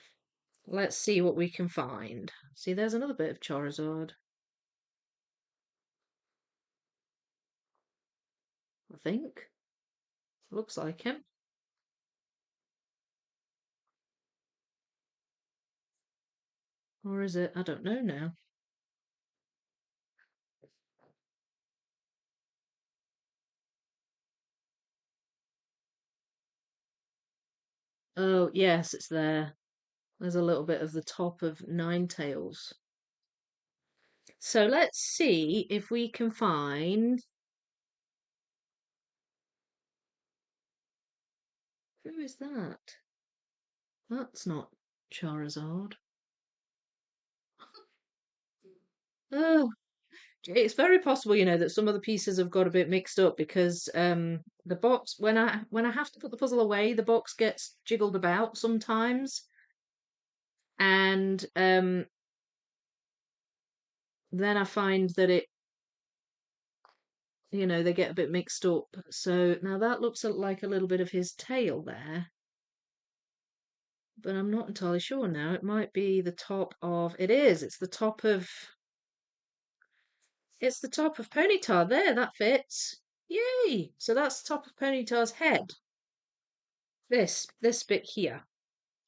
let's see what we can find. See, there's another bit of Charizard. I think. Looks like him. Or is it? I don't know now. Oh, yes, it's there. There's a little bit of the top of Ninetales. So let's see if we can find... Who is that? That's not Charizard. Oh, it's very possible, that some of the pieces have got a bit mixed up because the box when I have to put the puzzle away, the box gets jiggled about sometimes, and then I find that they get a bit mixed up. So now that looks like a little bit of his tail there, but I'm not entirely sure now. It might be the top of it is. It's the top of Ponyta there. That fits. Yay! So that's the top of Ponyta's head. This bit here.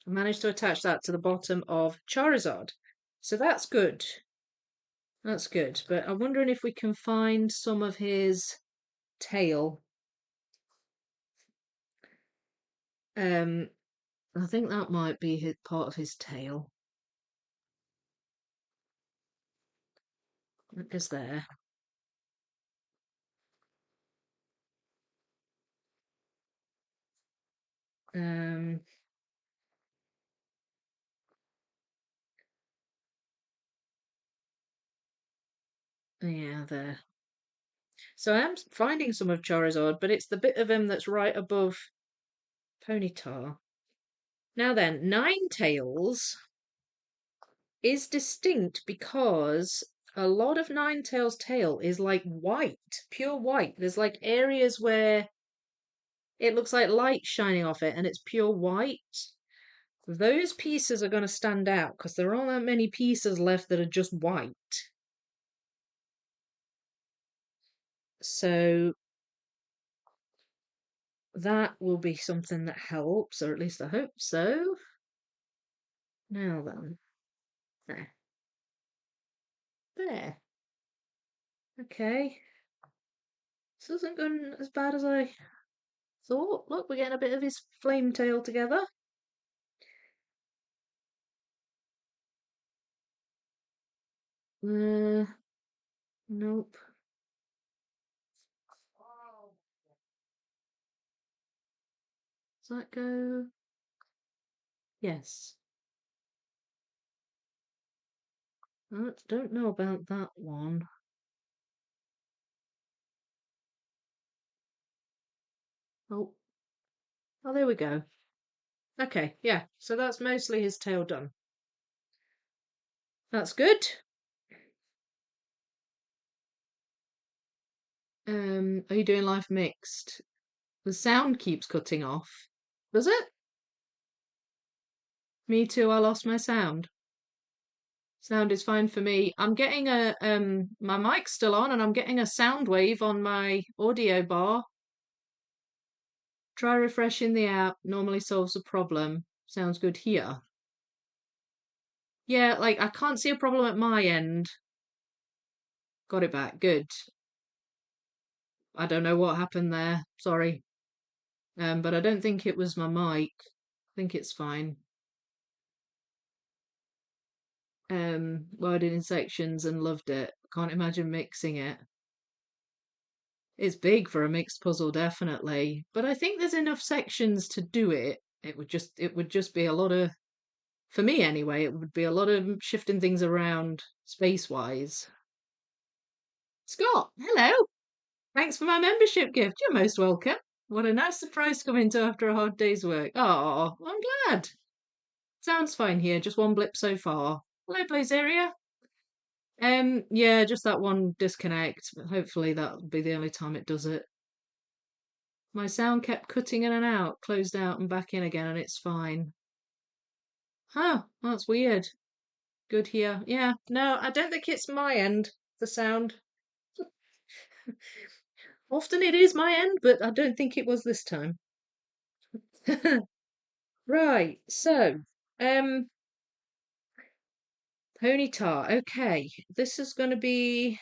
I managed to attach that to the bottom of Charizard. So that's good. That's good. But I'm wondering if we can find some of his tail. I think that might be part of his tail. It is there. Um, yeah, there. So I am finding some of Charizard, but it's the bit of him that's right above Ponyta. Now then, Ninetales is distinct because a lot of Ninetales' tail is like white, pure white. There's like areas where it looks like light shining off it and it's pure white. Those pieces are going to stand out because there aren't that many pieces left that are just white. So that will be something that helps, or at least I hope so. Now then. There. There. Okay. This isn't going as bad as I thought. Look, we're getting a bit of his flame tail together. Nope. Does that go? Yes. I don't know about that one. Oh, oh, there we go. Okay, yeah. So that's mostly his tail done. That's good. Are you doing life mixed? The sound keeps cutting off. Does it? Me too, I lost my sound. Sound is fine for me. I'm getting my mic's still on and I'm getting a sound wave on my audio bar. Try refreshing the app, normally solves the problem. Sounds good here. Yeah, like I can't see a problem at my end. Got it back. Good. I don't know what happened there. Sorry. But I don't think it was my mic. I think it's fine. Well, I did in sections and loved it. Can't imagine mixing it. It's big for a mixed puzzle, definitely. But I think there's enough sections to do it. It would just be a lot of, for me anyway, it would be a lot of shifting things around space-wise. Scott, hello. Thanks for my membership gift. You're most welcome. What a nice surprise to come into after a hard day's work. Oh, I'm glad. Sounds fine here. Just one blip so far. Hello, Blazeria. Yeah, just that one disconnect. Hopefully that'll be the only time it does it. My sound kept cutting in and out, closed out and back in again, and it's fine. Huh, that's weird. Good here. Yeah, no, I don't think it's my end, the sound. Often it is my end, but I don't think it was this time. Right, so, um, Ponyta. Okay, this is gonna be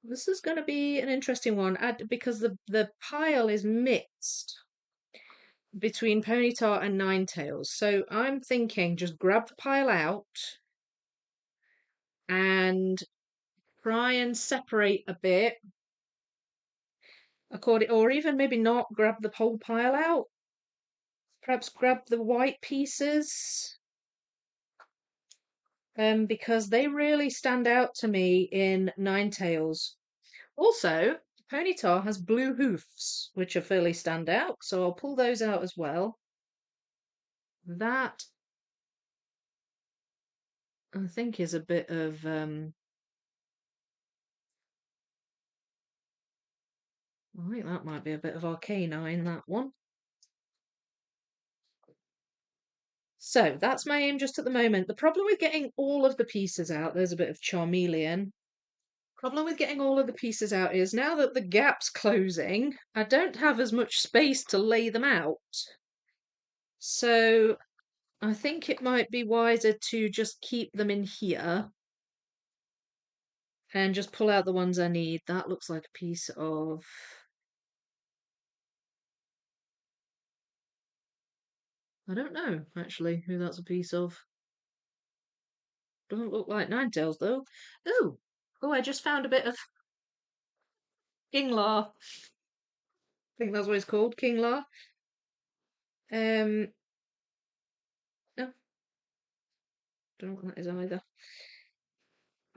an interesting one, because the pile is mixed between Ponyta and Ninetales. So I'm thinking just grab the pile out and try and separate a bit, or even maybe not grab the whole pile out. Perhaps grab the white pieces, because they really stand out to me in Ninetales. Also, Ponyta has blue hoofs, which are fairly stand out, so I'll pull those out as well. That, I think, is a bit of I think that might be a bit of Arcanine, that one. So that's my aim just at the moment. The problem with getting all of the pieces out, there's a bit of Charmeleon. Problem with getting all of the pieces out is now that the gap's closing, I don't have as much space to lay them out. So I think it might be wiser to just keep them in here and just pull out the ones I need. That looks like a piece of... I don't know, actually, who that's a piece of. Doesn't look like Ninetales, though. Ooh! Oh, I just found a bit of Kinglar. I think that's what it's called, Kinglar. No, don't know what that is either.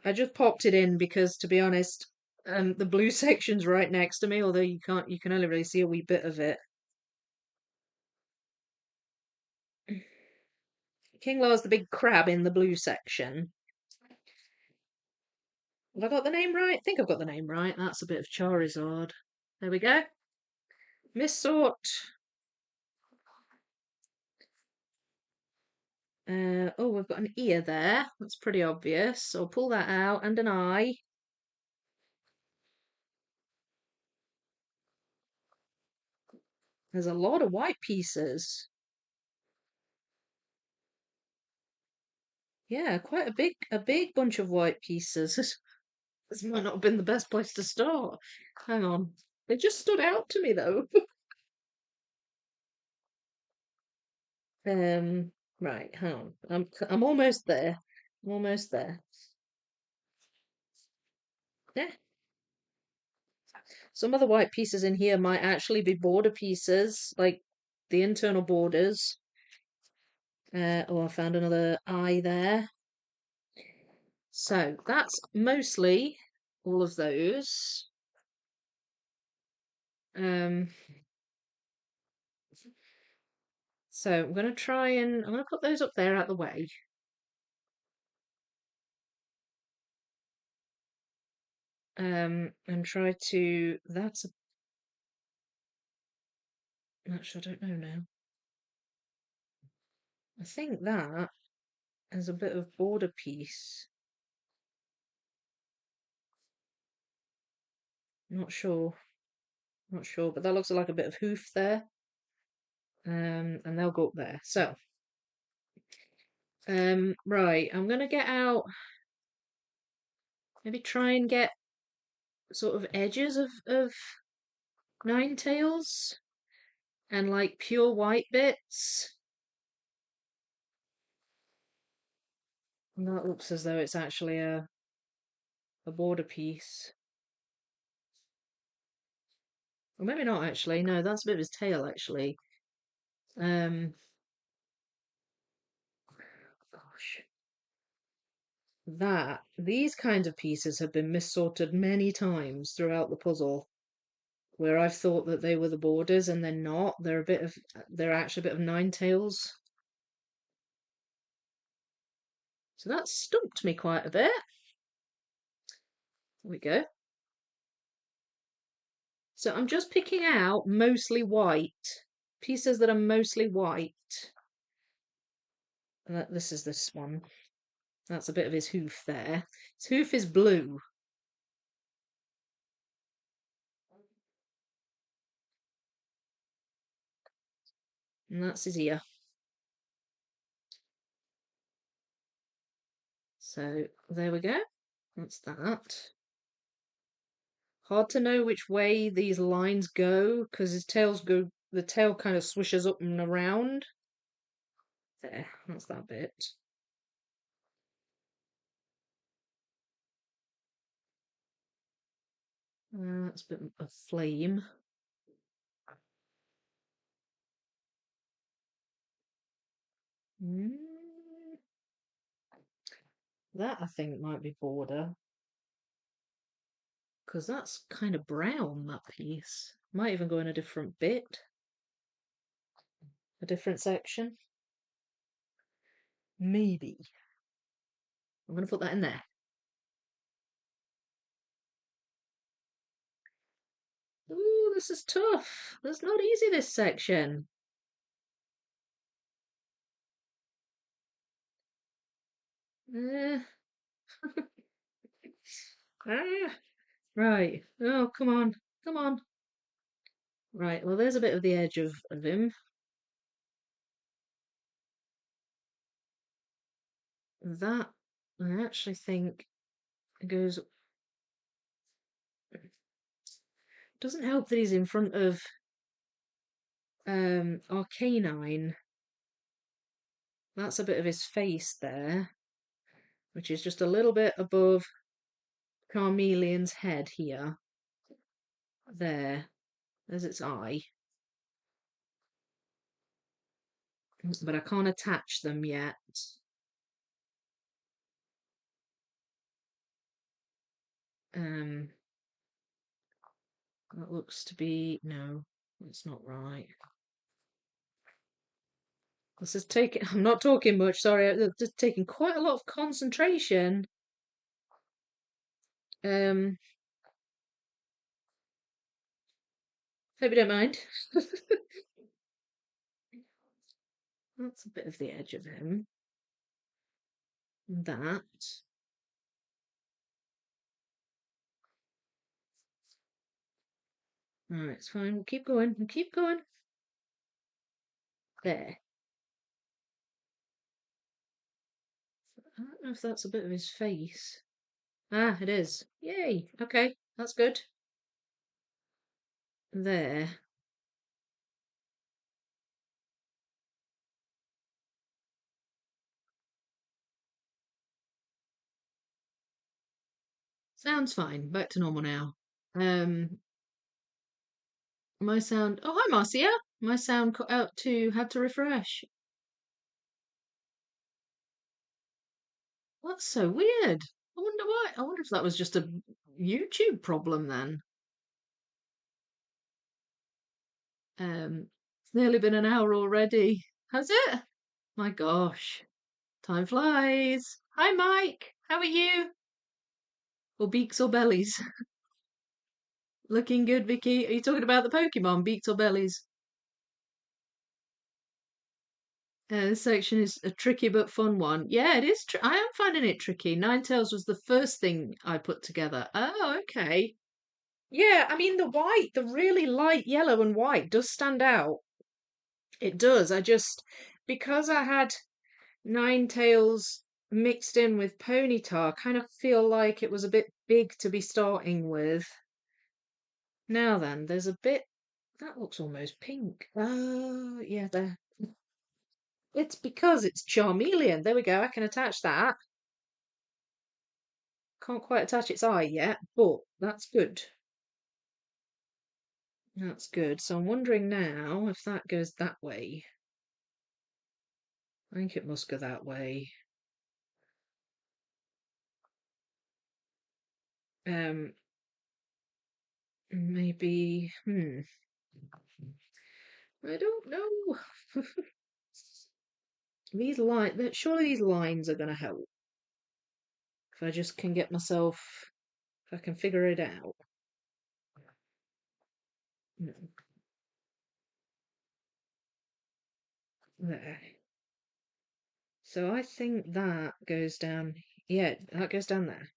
I just popped it in because, to be honest, the blue section's right next to me, although you can only really see a wee bit of it. Kinglar's the big crab in the blue section. Have I got the name right? I think I've got the name right. That's a bit of Charizard. There we go. Missort. Oh, we've got an ear there. That's pretty obvious. So I'll pull that out, and an eye. There's a lot of white pieces. Yeah, quite a big bunch of white pieces. This might not have been the best place to start. Hang on. They just stood out to me though. Um, right, hang on. I'm almost there. I'm almost there. Yeah. Some of the white pieces in here might actually be border pieces, like the internal borders. Oh, I found another eye there. So that's mostly all of those. Um, so I'm gonna put those up there out the way. And try to, actually, I don't know now. I think that is a bit of border piece. Not sure. Not sure, but that looks like a bit of hoof there. And they'll go up there. So, right, I'm gonna get out, maybe try and get sort of edges of Ninetales and like pure white bits. And that looks as though it's actually a border piece. Or maybe not actually. No, that's a bit of his tail actually. Gosh. these kinds of pieces have been missorted many times throughout the puzzle, where I've thought that they were the borders and they're not. They're actually a bit of Ninetales. So that stumped me quite a bit. There we go. So I'm just picking out mostly white, pieces that are mostly white. This is this one. That's a bit of his hoof there. His hoof is blue. And that's his ear. So there we go. That's that. Hard to know which way these lines go because the tail kind of swishes up and around. There, that's that bit. That's a bit of flame. That I think might be border. Because that's kind of brown, that piece. Might even go in a different bit. A different section. Maybe. I'm going to put that in there. Ooh, this is tough. That's not easy, this section. Eh. Ah. Right. Oh, come on. Come on. Right, well, there's a bit of the edge of him. That, I actually think, goes... Doesn't help that he's in front of Arcanine. That's a bit of his face there, which is just a little bit above Charmeleon's head here. There's its eye. But I can't attach them yet. That looks to be... No, that's not right. This is taking... I'm not talking much, sorry. It's just taking quite a lot of concentration. Hope you don't mind. That's a bit of the edge of him. That. Alright, it's fine. We'll keep going. We'll keep going. There. I don't know if that's a bit of his face. Ah, it is. Yay. Okay, that's good. There. Sounds fine. Back to normal now. My sound. Oh, hi, Marcia. My sound cut out too. Had to refresh. That's so weird. I wonder why. I wonder if that was just a YouTube problem then. It's nearly been an hour already. Has it? My gosh. Time flies. Hi, Mike. How are you? Or beaks or bellies? Looking good, Vicky. Are you talking about the Pokemon, beaks or bellies? This section is a tricky but fun one. Yeah, it is. I am finding it tricky. Ninetales was the first thing I put together. Oh, okay. Yeah, I mean, the really light yellow and white does stand out. It does. Because I had Ninetales mixed in with Ponyta, I kind of feel like it was a bit big to be starting with. Now then, there's a bit that looks almost pink. Oh, yeah, there. It's because it's Charmeleon. There we go. I can attach that. Can't quite attach its eye yet, but that's good. That's good. So I'm wondering now if that goes that way. I think it must go that way. Maybe, I don't know. Surely these lines are going to help. If I just can get myself, if I can figure it out. No, there. So I think that goes down, yeah, that goes down there.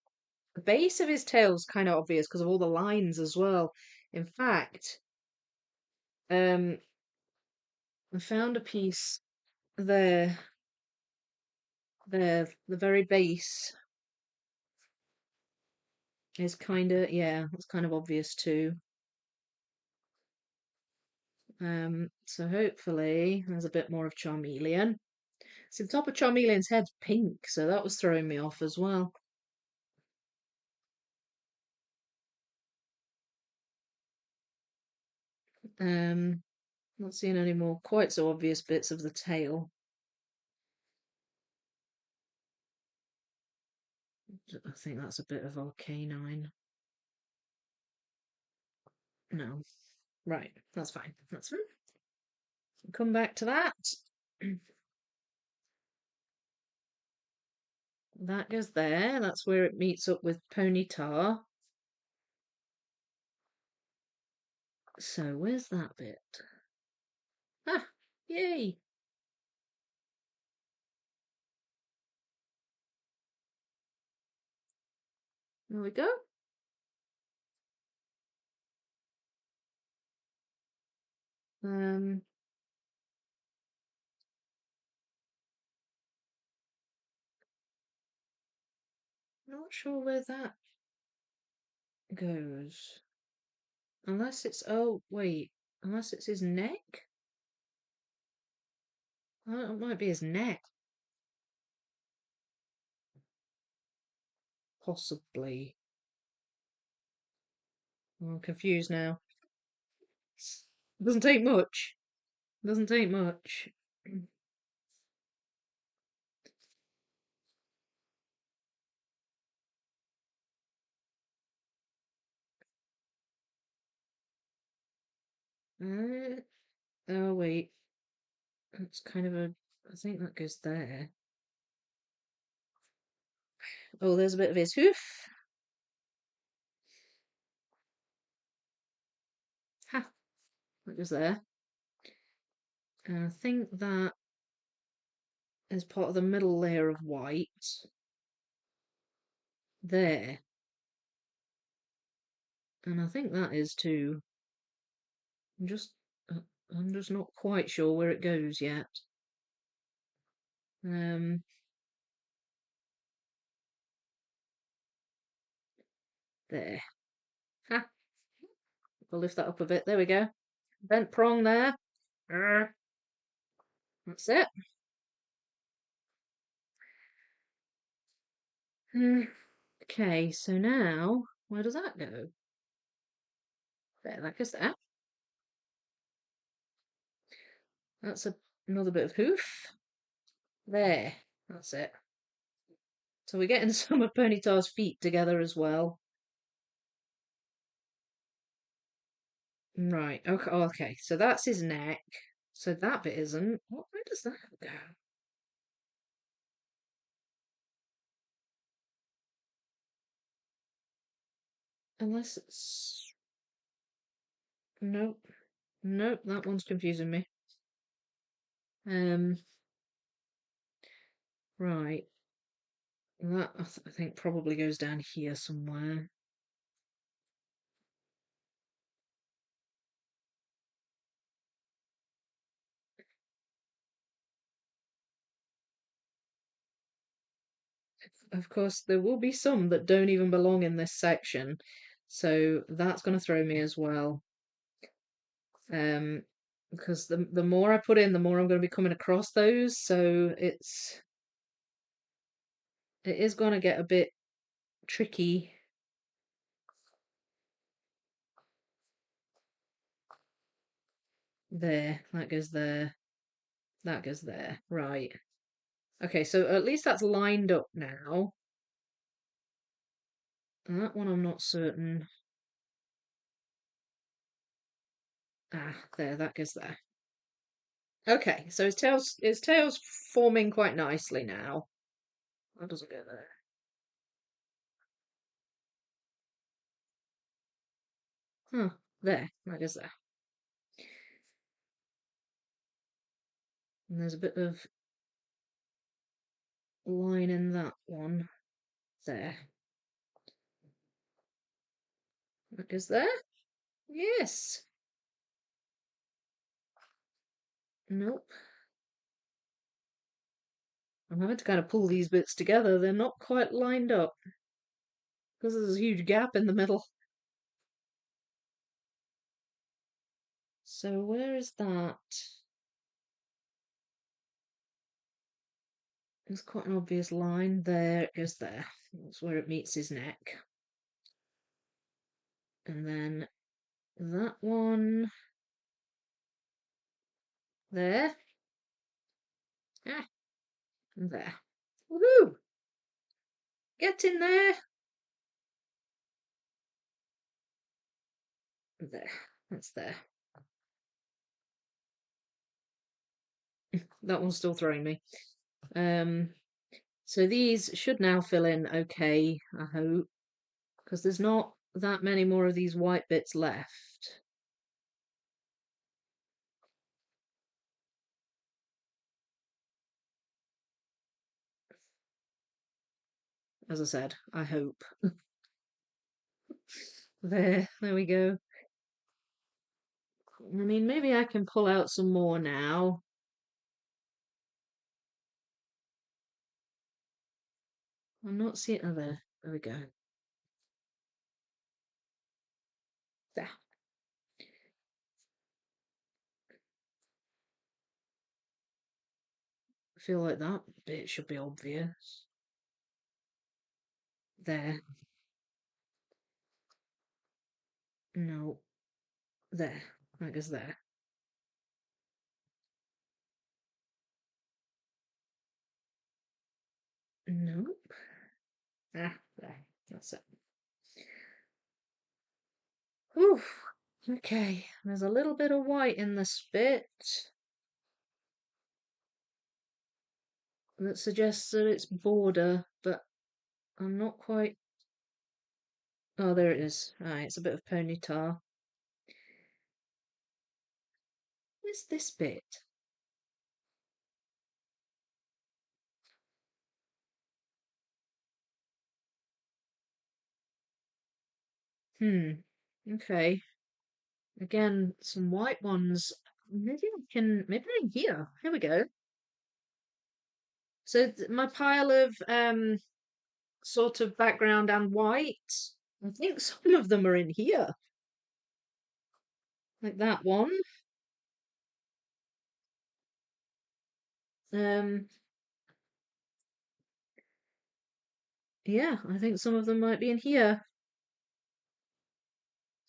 The base of his tail's kind of obvious because of all the lines as well. In fact, um, I found a piece there, the very base is kind of, yeah, it's kind of obvious too. So hopefully there's a bit more of Charmeleon. See, the top of Charmeleon's head's pink, so that was throwing me off as well. Not seeing any more quite so obvious bits of the tail. I think that's a bit of Arcanine. No. Right, that's fine. That's fine. Come back to that. That goes there. That's where it meets up with Ponyta. So where's that bit? Ah, yay! There we go. Um, not sure where that goes. Unless it's, oh, wait. Unless it's his neck? Oh, it might be his neck. Possibly. I'm confused now. Doesn't take much. Doesn't take much. Uh, oh, wait. It's kind of a. I think that goes there. Oh, there's a bit of his hoof. Ha! That goes there. And I think that is part of the middle layer of white. There. And I think that is too. I'm just. I'm just not quite sure where it goes yet. Um, there. Ha! We'll lift that up a bit. There we go. Bent prong there. That's it. Okay, so now where does that go? There, that goes there. That's another bit of hoof. There, that's it. So we're getting some of Ponyta's feet together as well. Right, okay, okay. So that's his neck. So that bit isn't. Where does that go? Unless it's. Nope. Nope, that one's confusing me. Um, right. That I think probably goes down here somewhere. Of course, there will be some that don't even belong in this section, so that's going to throw me as well. Because the more I put in, the more I'm going to be coming across those, so it is going to get a bit tricky. There, that goes there, that goes there. Right. Okay, so at least that's lined up now. And that one I'm not certain. Ah, there, that goes there. Okay, so his tail's forming quite nicely now. That doesn't go there. Huh, there, that goes there. And there's a bit of line in that one. There. That goes there. Yes. Nope. I'm having to kind of pull these bits together. They're not quite lined up because there's a huge gap in the middle. So where is that? There's quite an obvious line. There it goes there. That's where it meets his neck. And then that one there. Ah, and there. Woohoo! Get in there. There. That's there. That one's still throwing me. So these should now fill in okay, I hope, because there's not that many more of these white bits left. As I said, I hope. There we go. I mean, maybe I can pull out some more now. I'm not seeing. Oh, there we go. There. I feel like that bit should be obvious. There. No. There. That goes there. Nope. Ah, there. That's it. Whew. Okay. There's a little bit of white in this bit that suggests that it's border, but I'm not quite. Oh, there it is. Ah, it's a bit of Ponyta. Where's this bit? Okay. Again, some white ones. Maybe they're here. Here we go. So my pile of sort of background and white. I think some of them are in here. Like that one. Um, yeah, I think some of them might be in here.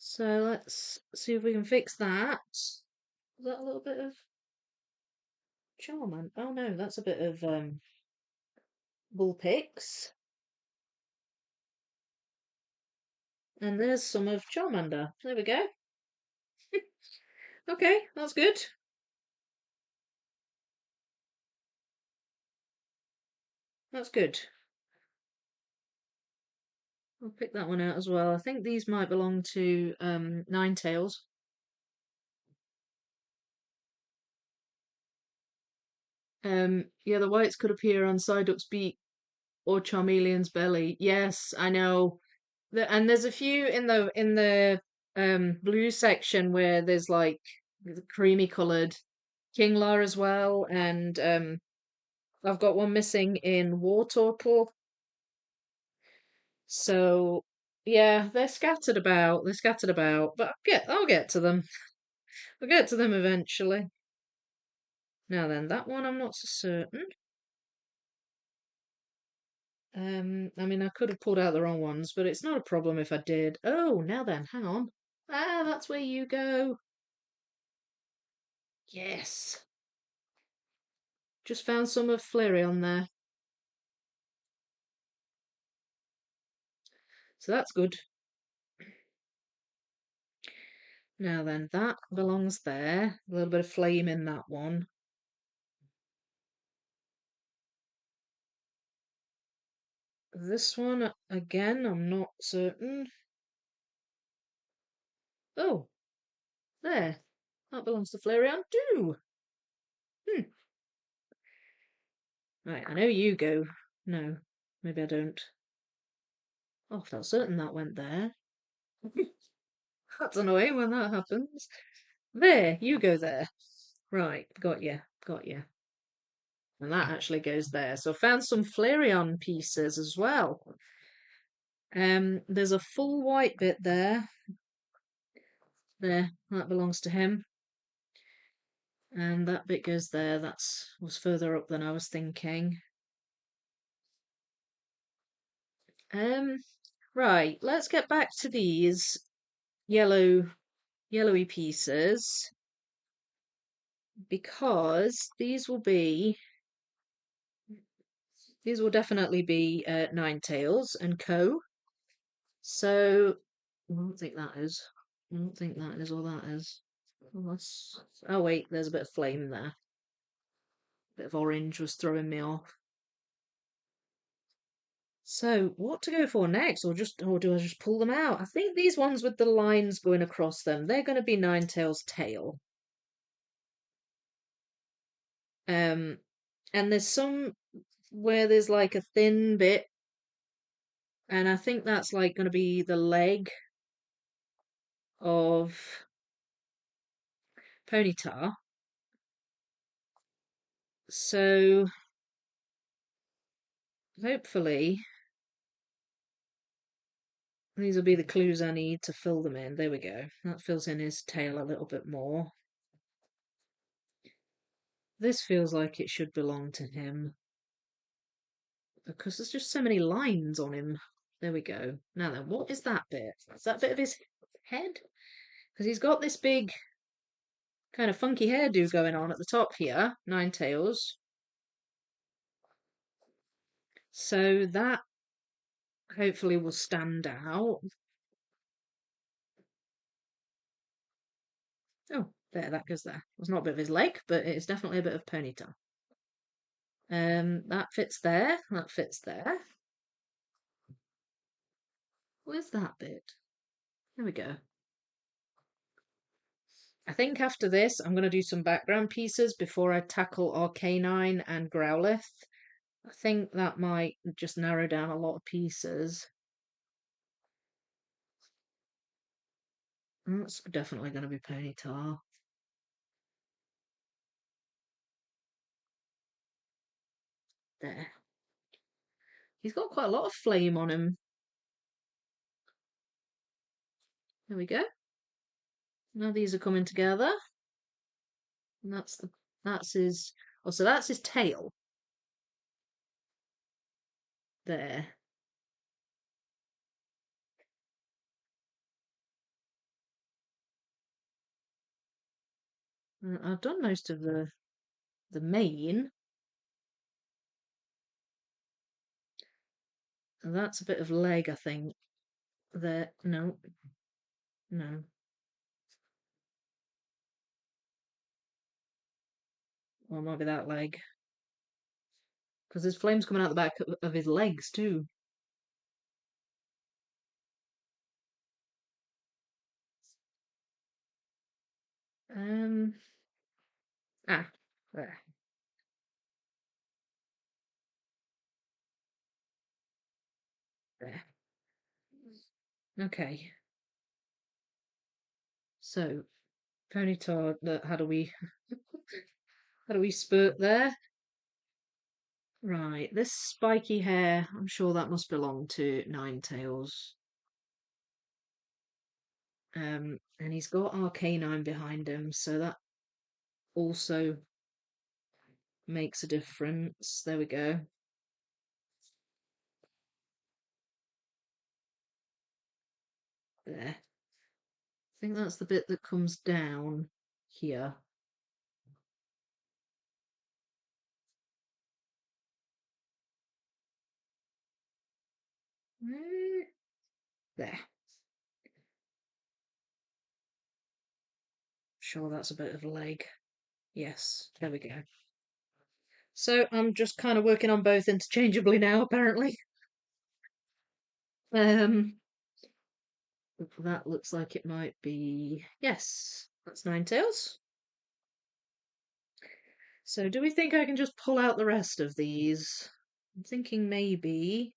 So let's see if we can fix that. Is that a little bit of Charman? Oh no, that's a bit of Bullpix. And there's some of Charmander. There we go. Okay, that's good. That's good. I'll pick that one out as well. I think these might belong to Ninetales. Yeah, the whites could appear on Psyduck's beak or Charmeleon's belly. Yes, I know. And there's a few in the blue section where there's like the creamy coloured Kingler as well, and I've got one missing in Wartortle. So yeah, they're scattered about. They're scattered about, but I'll get to them. I'll get to them eventually. Now then, that one I'm not so certain. I mean, I could have pulled out the wrong ones, but it's not a problem if I did. Oh, now then, hang on. Ah, that's where you go. Yes. Just found some of Flareon there. So that's good. Now then, that belongs there. A little bit of flame in that one. This one, again, I'm not certain. Oh, there. That belongs to Flareon too. Right, I know you go. No, maybe I don't. Oh, I felt certain that went there. That's annoying when that happens. There, you go there. Right, got you, got you. And that actually goes there. So I found some Flareon pieces as well. There's a full white bit there. There, that belongs to him. And that bit goes there. Was further up than I was thinking. Right, let's get back to these yellowy pieces because these will definitely be Ninetales and Co. So I don't think that is. I don't think that is all that is. Unless, oh wait, there's a bit of flame there. Bit of orange was throwing me off. So what to go for next, or do I just pull them out? I think these ones with the lines going across them, they're going to be Ninetales' tail. And there's some where there's like a thin bit, and I think that's like going to be the leg of Ponyta. So hopefully these will be the clues I need to fill them in. There we go. That fills in his tail a little bit more. This feels like it should belong to him because there's just so many lines on him. There we go. Now then, what is that bit? Is that bit of his head? Because he's got this big kind of funky hairdo going on at the top here, Ninetales. So that hopefully will stand out. Oh, there, that goes there. It's not a bit of his leg, but it's definitely a bit of Ponyta. That fits there. That fits there. Where's that bit? There we go. I think after this, I'm going to do some background pieces before I tackle Arcanine and Growlithe. I think that might just narrow down a lot of pieces. That's definitely going to be Ponyta. There. He's got quite a lot of flame on him. There we go. Now these are coming together. And that's his, oh, so that's his tail. There. I've done most of the mane. And that's a bit of leg, I think. There. No. No. Or it might be that leg. Because there's flames coming out the back of his legs too. Um. Ah. There. There. Okay. So, Ponyta, how do we spurt there? Right, this spiky hair, I'm sure that must belong to Ninetales. And he's got Arcanine behind him, so that also makes a difference. There we go. There. I think that's the bit that comes down here. There. Sure, that's a bit of a leg. Yes, there we go. So I'm just kind of working on both interchangeably now, apparently. That looks like it might be... Yes, that's Ninetales. So do we think I can just pull out the rest of these? I'm thinking maybe...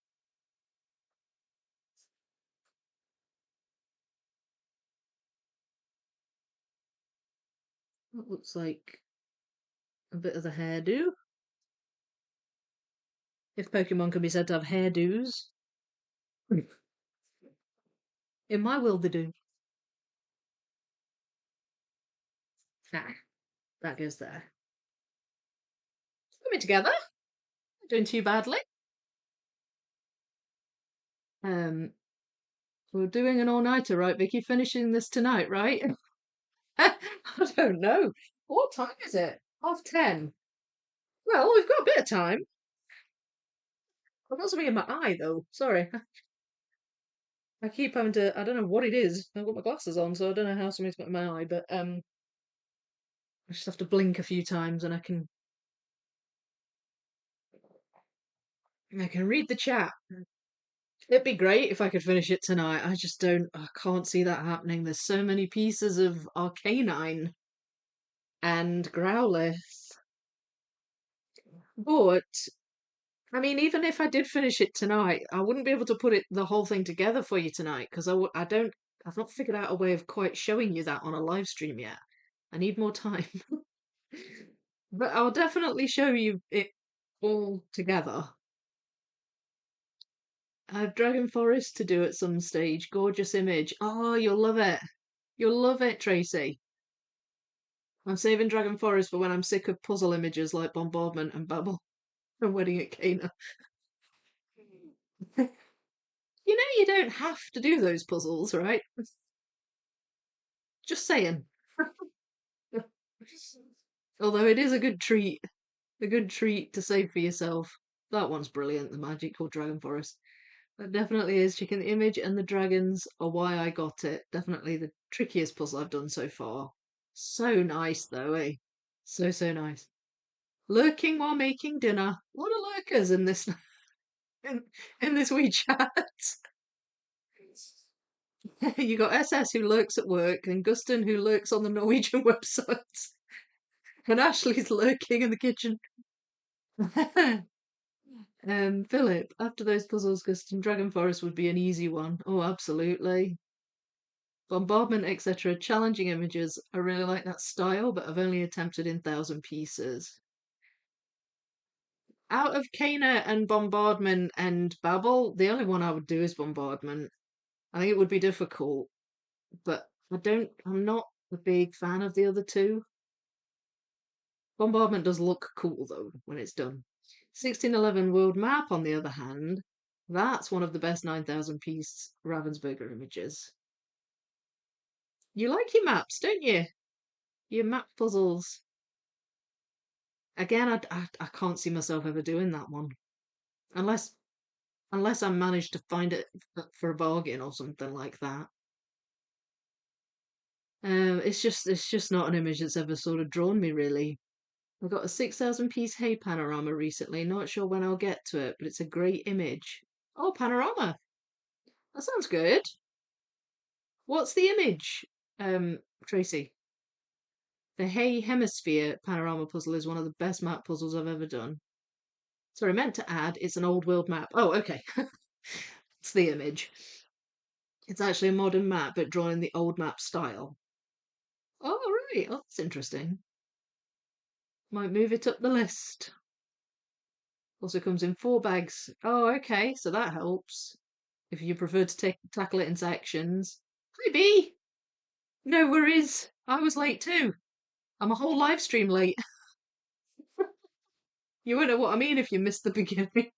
That looks like a bit of the hairdo. If Pokemon can be said to have hairdos. In my world they do. Ah, that goes there. Coming together. Not doing too badly. We're doing an all-nighter, right, Vicky? Finishing this tonight, right? I don't know. What time is it? 10:30. Well, we've got a bit of time. I've got something in my eye, though. Sorry. I keep having to... I don't know what it is. I've got my glasses on, so I don't know how something's got in my eye, but I just have to blink a few times and I can read the chat. It'd be great if I could finish it tonight. I just don't... I can't see that happening. There's so many pieces of Arcanine and Growlithe. But I mean, even if I did finish it tonight, I wouldn't be able to put the whole thing together for you tonight because I've not figured out a way of quite showing you that on a live stream yet. I need more time. But I'll definitely show you it all together. I have Dragon Forest to do at some stage. Gorgeous image. Oh, you'll love it. You'll love it, Tracy. I'm saving Dragon Forest for when I'm sick of puzzle images like Bombardment and Babble and Wedding at Cana. You know you don't have to do those puzzles, right? Just saying. Although it is a good treat to save for yourself. That one's brilliant, the magical Dragon Forest. That definitely is. Checking the image and the dragons are why I got it. Definitely the trickiest puzzle I've done so far. So nice though, eh? So, so nice. Lurking while making dinner. A lot of lurkers in this in this wee chat. You got SS who lurks at work, and Guston who lurks on the Norwegian website. And Ashley's lurking in the kitchen. Philip, after those puzzles, Guston, Dragon Forest would be an easy one. Oh, absolutely. Bombardment, etc. Challenging images. I really like that style, but I've only attempted in 1,000 pieces. Out of Cana and Bombardment and Babel, the only one I would do is Bombardment. I think it would be difficult, but I'm not a big fan of the other two. Bombardment does look cool though when it's done. 1611 World Map, on the other hand, that's one of the best 9,000 piece Ravensburger images. You like your maps, don't you? Your map puzzles. Again, I can't see myself ever doing that one. Unless I manage to find it for a bargain or something like that. It's just not an image that's ever sort of drawn me really. I got a 6,000 piece hay panorama recently. Not sure when I'll get to it, but it's a great image. Oh, panorama. That sounds good. What's the image, Tracy? The hay hemisphere panorama puzzle is one of the best map puzzles I've ever done. Sorry, I meant to add it's an old world map. Oh, okay. It's the image. It's actually a modern map, but drawn in the old map style. Oh, right. Oh, that's interesting. Might move it up the list. Also comes in 4 bags. Oh, okay, so that helps. If you prefer to tackle it in sections. Hi, B! No worries. I was late too. I'm a whole live stream late. You won't know what I mean if you missed the beginning.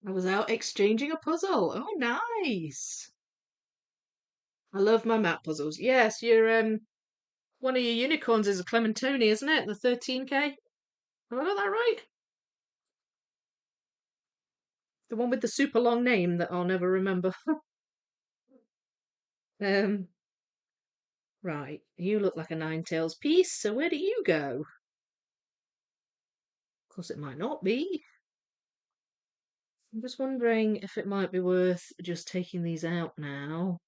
I was out exchanging a puzzle. Oh, nice. I love my map puzzles. Yes, one of your unicorns is a Clementoni, isn't it? The 13k? Have I got that right? The one with the super long name that I'll never remember. um, right. You look like a Ninetales piece, so where do you go? Of course, it might not be. I'm just wondering if it might be worth just taking these out now.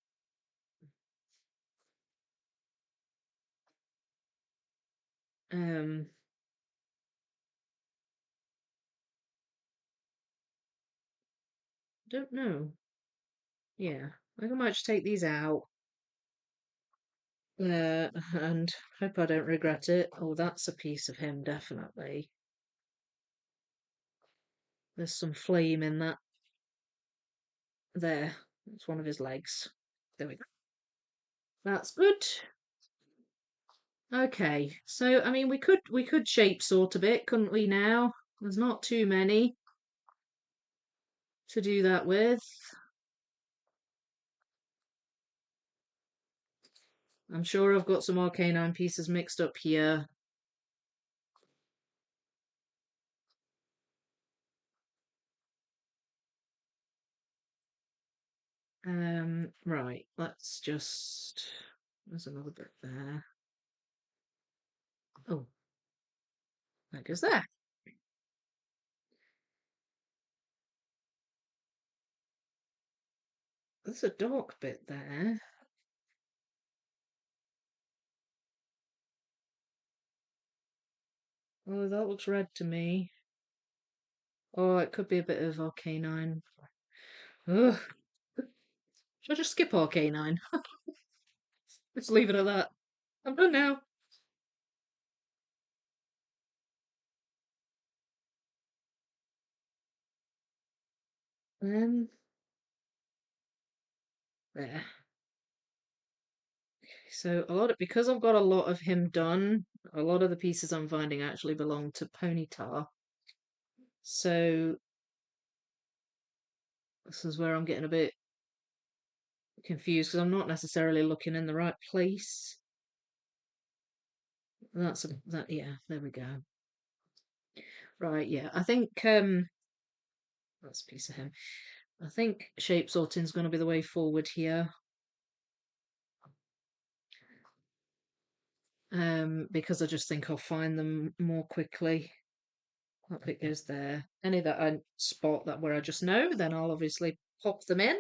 Um, don't know. Yeah, I think I might just take these out. And hope I don't regret it. Oh, that's a piece of him, definitely. There's some flame in that. There. It's one of his legs. There we go. That's good. Okay, so I mean we could shape sort a bit, couldn't we now? There's not too many to do that with. I'm sure I've got some Arcanine pieces mixed up here. Right, let's just there's another bit there. Oh, that goes there. There's a dark bit there. Oh, that looks red to me. Oh, it could be a bit of Arcanine. Ugh. Should I just skip Arcanine? Let's leave it at that. I'm done now. Um, there. So because I've got a lot of him done, a lot of the pieces I'm finding actually belong to Ponyta. So this is where I'm getting a bit confused because I'm not necessarily looking in the right place. That yeah, there we go. Right, yeah. I think that's a piece of him. I think shape sorting is going to be the way forward here. Because I just think I'll find them more quickly. That bit goes there. Any that I spot that where I just know, then I'll obviously pop them in.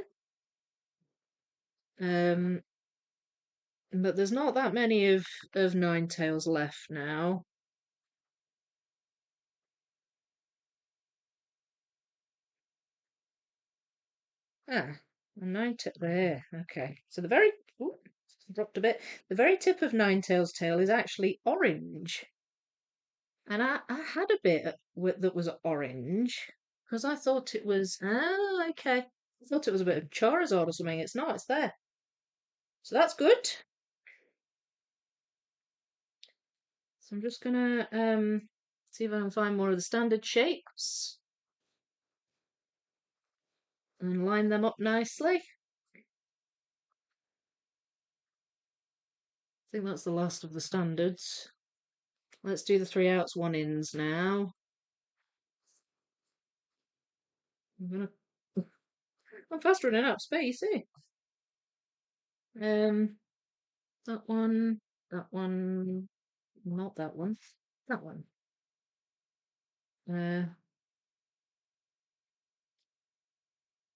Um, but there's not that many of Ninetales left now. Ah, a Ninetale there. Okay, so the very ooh, dropped a bit. The very tip of Ninetales' tail is actually orange, and I had a bit that was orange because I thought it was okay. I thought it was a bit of Charizard or something. It's not. It's there. So that's good. So I'm just gonna see if I can find more of the standard shapes and line them up nicely. I think that's the last of the standards. Let's do the 3 outs, 1 ins now. I'm fast running out of space, eh? Um, that one, not that one, that one. I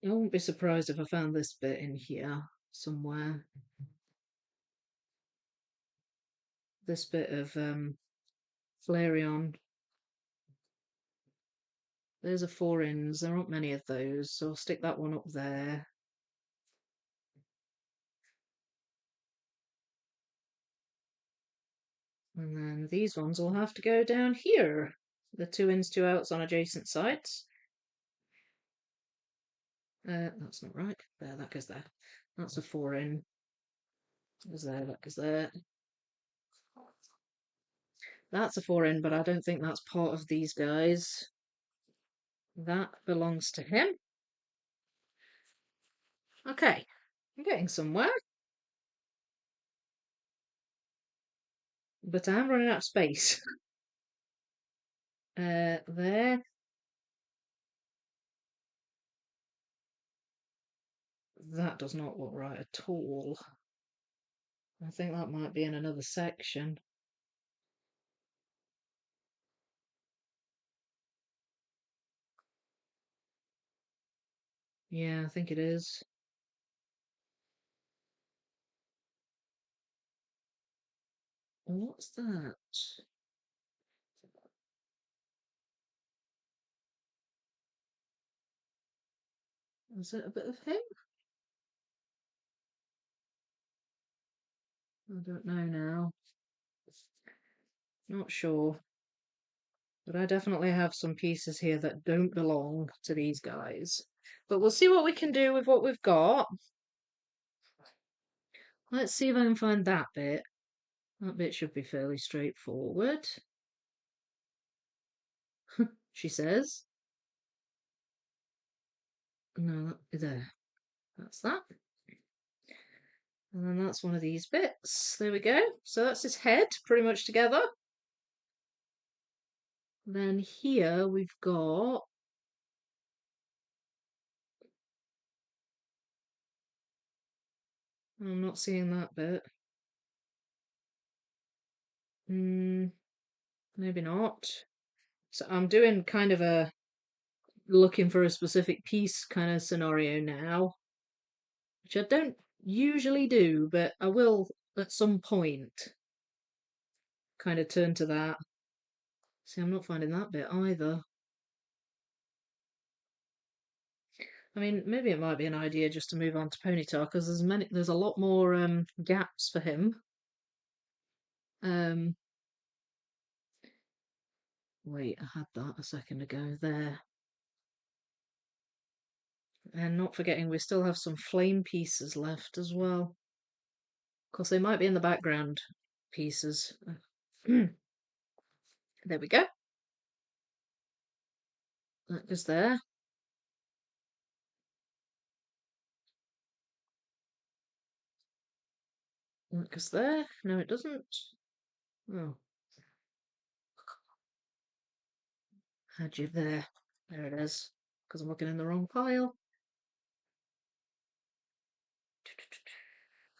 wouldn't be surprised if I found this bit in here somewhere. This bit of Flareon. There's a 4 ins. There aren't many of those, so I'll stick that one up there. And then these ones will have to go down here. The 2 ins, 2 outs on adjacent sides. That's not right. There, that goes there. That's a 4 in. That goes there, that goes there. That's a 4 in, but I don't think that's part of these guys. That belongs to him. Okay, I'm getting somewhere. But I'm running out of space. There. That does not look right at all. I think that might be in another section. Yeah, I think it is. What's that? Is it a bit of him? I don't know now. Not sure. But I definitely have some pieces here that don't belong to these guys. But we'll see what we can do with what we've got. Let's see if I can find that bit. That bit should be fairly straightforward. She says. No, there. That's that. And then that's one of these bits. There we go. So that's his head pretty much together. Then here we've got I'm not seeing that bit. Maybe not. So I'm doing kind of a looking for a specific piece kind of scenario now, which I don't usually do, but I will at some point kind of turn to that. See, I'm not finding that bit either. I mean, maybe it might be an idea just to move on to Ponyta because there's a lot more gaps for him. Um, wait, I had that a second ago there. And not forgetting we still have some flame pieces left as well. Of course, they might be in the background pieces. There we go. That goes there. That goes there. No, it doesn't. Oh, had you there. There it is. Because I'm looking in the wrong pile.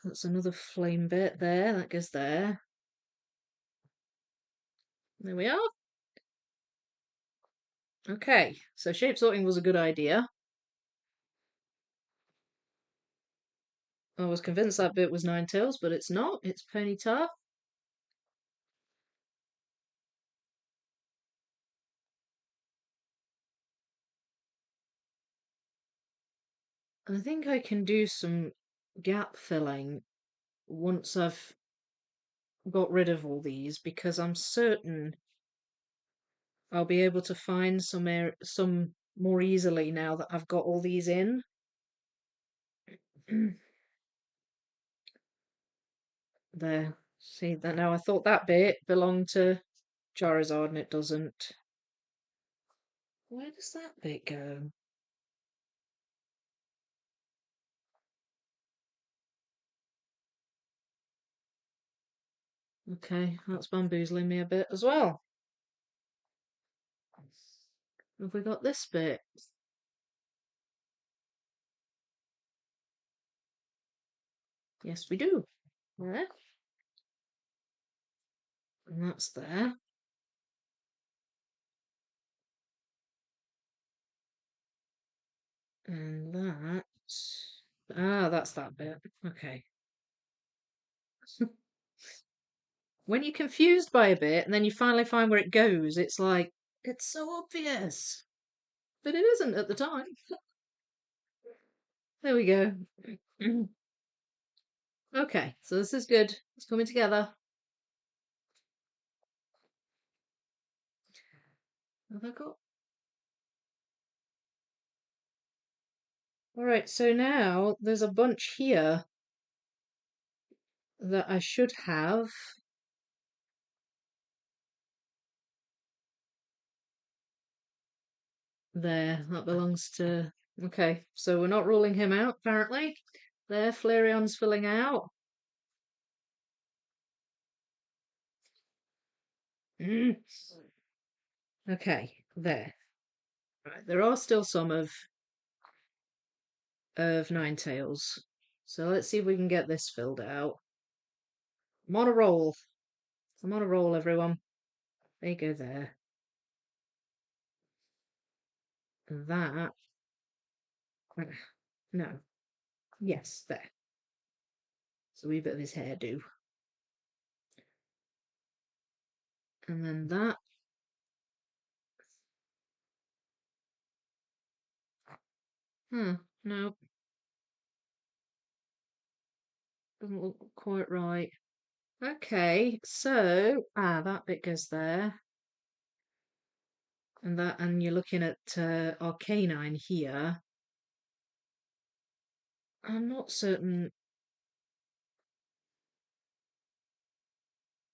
That's another flame bit there. That goes there. There we are. Okay, so shape sorting was a good idea. I was convinced that bit was Ninetales, but it's not. It's Ponyta. I think I can do some gap filling once I've got rid of all these because I'm certain I'll be able to find some more easily now that I've got all these in. There. See that now I thought that bit belonged to Charizard and it doesn't. Where does that bit go? Okay, that's bamboozling me a bit as well. Have we got this bit? Yes, we do. There. And that's there. And that. Ah, that's that bit. Okay. When you're confused by a bit and then you finally find where it goes, it's like, it's so obvious. But it isn't at the time. There we go. Okay, so this is good. It's coming together. Have I got? All right, so now there's a bunch here that I should have. There, that belongs to. Okay, so we're not ruling him out, apparently. There, Flareon's filling out. Mm. Okay, there. Right, there are still some of of Ninetales. So let's see if we can get this filled out. I'm on a roll. I'm on a roll, everyone. There you go there. That. No. Yes, there. So a wee bit of his hairdo. And then that. No. Doesn't look quite right. Okay, so that bit goes there. And you're looking at Arcanine here. I'm not certain.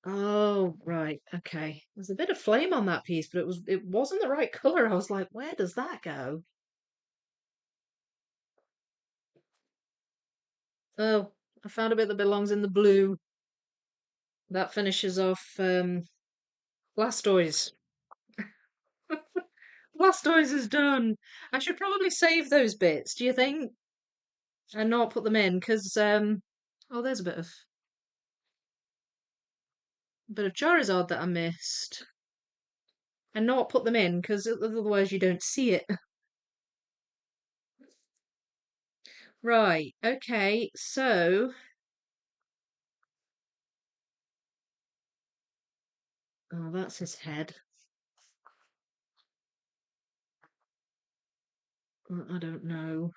Oh, right. Okay. There's a bit of flame on that piece, but it wasn't the right color. I was like, where does that go? Oh, I found a bit that belongs in the blue. That finishes off Blastoise. Blastoise is done. I should probably save those bits, do you think? And not put them in, because oh, there's a bit of Charizard that I missed. And not put them in, because otherwise you don't see it. Right, okay, so oh, that's his head. I don't know.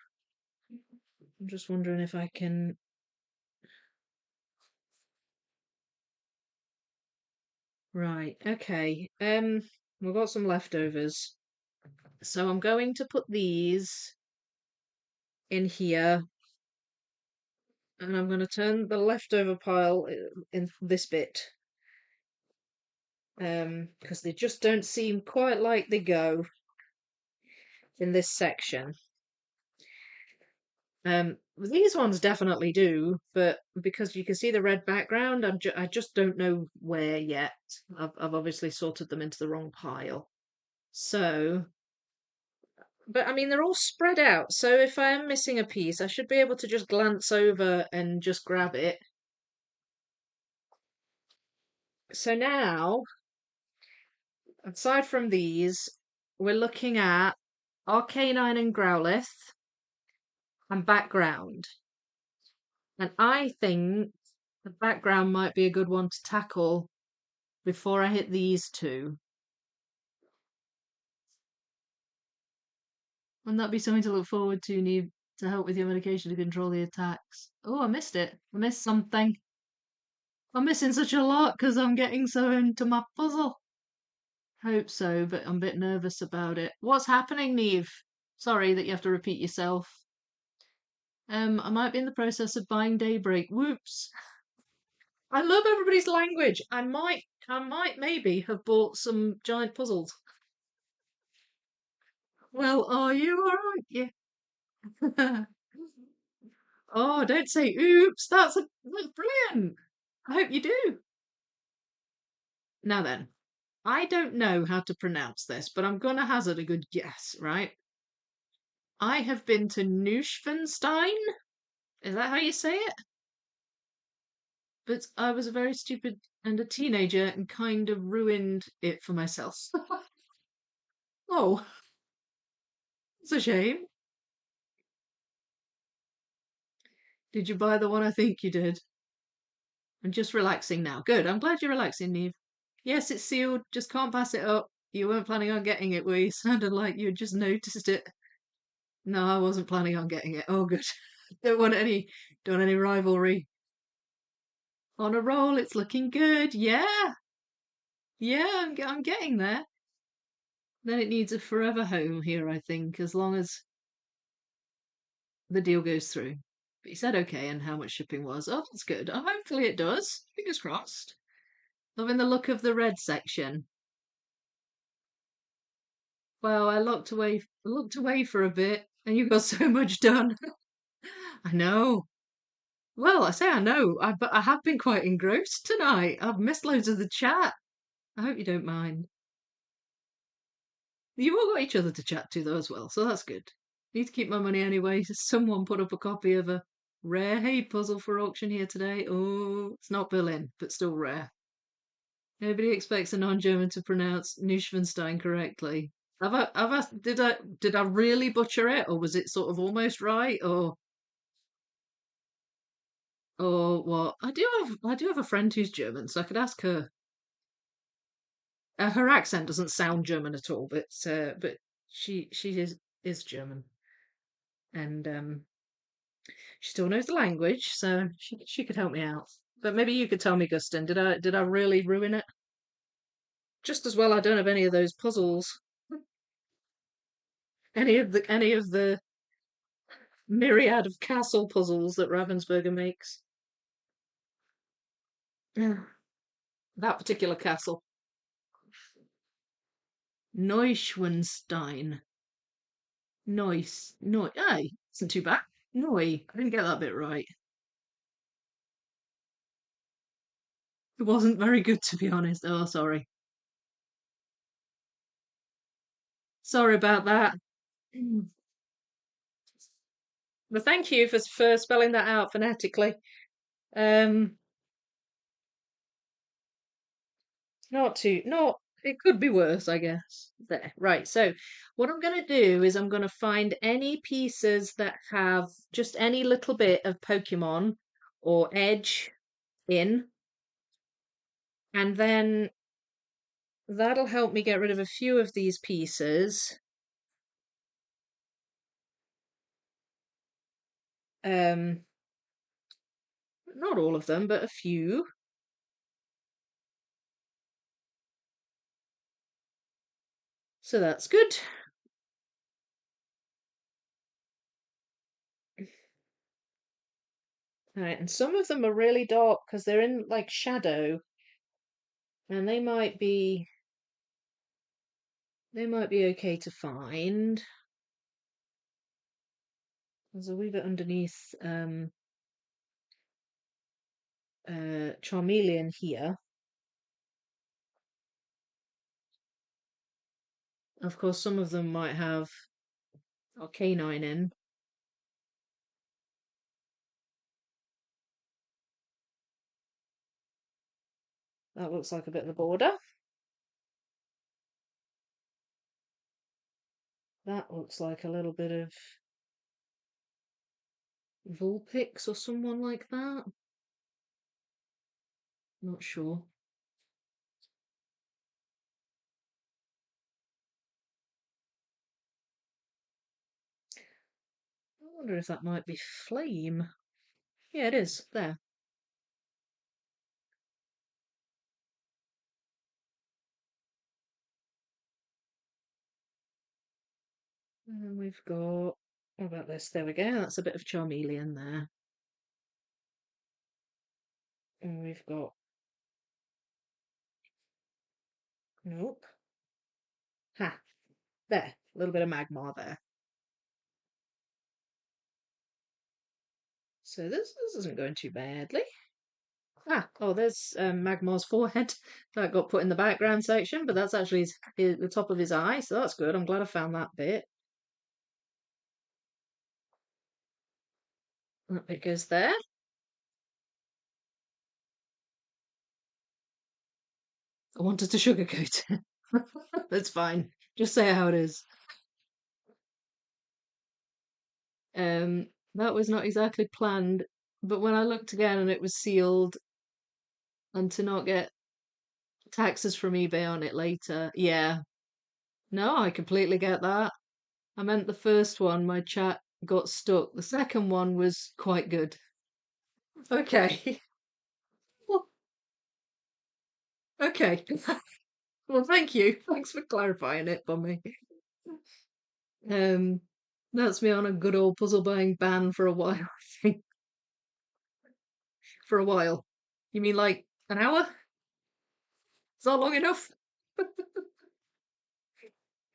I'm just wondering if I can. Right, okay. We've got some leftovers. So I'm going to put these in here, and I'm going to turn the leftover pile in this bit. Because they just don't seem quite like they go in this section. These ones definitely do, but because you can see the red background, I just don't know where yet. I've obviously sorted them into the wrong pile. So, but I mean, they're all spread out. So if I am missing a piece, I should be able to just glance over and just grab it. So now, aside from these, we're looking at Arcanine and Growlithe and background. And I think the background might be a good one to tackle before I hit these two. Wouldn't that be something to look forward to, Neve, to help with your medication to control the attacks? Oh, I missed it. I missed something. I'm missing such a lot because I'm getting so into my puzzle. Hope so, but I'm a bit nervous about it. What's happening, Neve? Sorry that you have to repeat yourself. I might be in the process of buying Daybreak. Whoops. I love everybody's language. I might maybe have bought some giant puzzles. Well, are you alright? Yeah. Oh, don't say oops. That's brilliant. I hope you do. Now then, I don't know how to pronounce this, but I'm gonna hazard a good guess, right? I have been to Neuschwanstein. Is that how you say it? But I was a very stupid and a teenager and kind of ruined it for myself. Oh, it's a shame. Did you buy the one I think you did? I'm just relaxing now. Good. I'm glad you're relaxing, Neve. Yes, it's sealed. Just can't pass it up. You weren't planning on getting it, were you? Sounded like you just noticed it. No, I wasn't planning on getting it. Oh, good. Don't want any rivalry. On a roll, it's looking good. Yeah, yeah, I'm getting there. Then it needs a forever home here, I think, as long as the deal goes through. But he said okay, and how much shipping was. Oh, that's good. Oh, hopefully it does. Fingers crossed. Loving the look of the red section. Well, I looked away for a bit, and you got so much done. I know. Well, I say I know, but I have been quite engrossed tonight. I've missed loads of the chat. I hope you don't mind. You've all got each other to chat to though as well, so that's good. Need to keep my money anyway. Someone put up a copy of a rare hay puzzle for auction here today. Oh, it's not Berlin, but still rare. Nobody expects a non-German to pronounce Neuschwanstein correctly. Did I really butcher it, or was it sort of almost right, or what? I do have a friend who's German, so I could ask her. Her accent doesn't sound German at all, but she is German, and she still knows the language, so she could help me out. But maybe you could tell me, Gustin, did I really ruin it? Just as well I don't have any of those puzzles. Any of the myriad of castle puzzles that Ravensburger makes. That particular castle. Neuschwanstein. Noise. Noi. Aye, isn't too bad. Noi. I didn't get that bit right. It wasn't very good, to be honest. Oh, sorry. Sorry about that. But thank you for spelling that out phonetically. Um, not. It could be worse, I guess. There, right. So, what I'm going to do is I'm going to find any pieces that have just any little bit of Pokemon or Edge in, and then that'll help me get rid of a few of these pieces. Um, not all of them, but a few. So that's good. Right, and some of them are really dark because they're in like shadow, and they might be okay to find. There's a wee bit underneath Charmeleon here. Of course, some of them might have Arcanine in. That looks like a bit of the border. That looks like a little bit of Vulpix or someone like that. Not sure. I wonder if that might be Flame. Yeah, it is. There. And then we've got. What about this? There we go. That's a bit of Charmeleon there. And we've got. Nope. Ha! There. A little bit of Magmar there. So this isn't going too badly. Oh, there's Magmar's forehead that got put in the background section, but that's actually the top of his eye, so that's good. I'm glad I found that bit. That bit goes there. I wanted to sugarcoat it. That's fine. Just say how it is. That was not exactly planned, but when I looked again and it was sealed, and to not get taxes from eBay on it later, yeah. No, I completely get that. I meant the first one, my chat got stuck. The second one was quite good. Okay. Well, okay. Well, thank you. Thanks for clarifying it for me. Um, that's me on a good old puzzle buying ban for a while, I think. For a while. You mean like an hour? Is that long enough?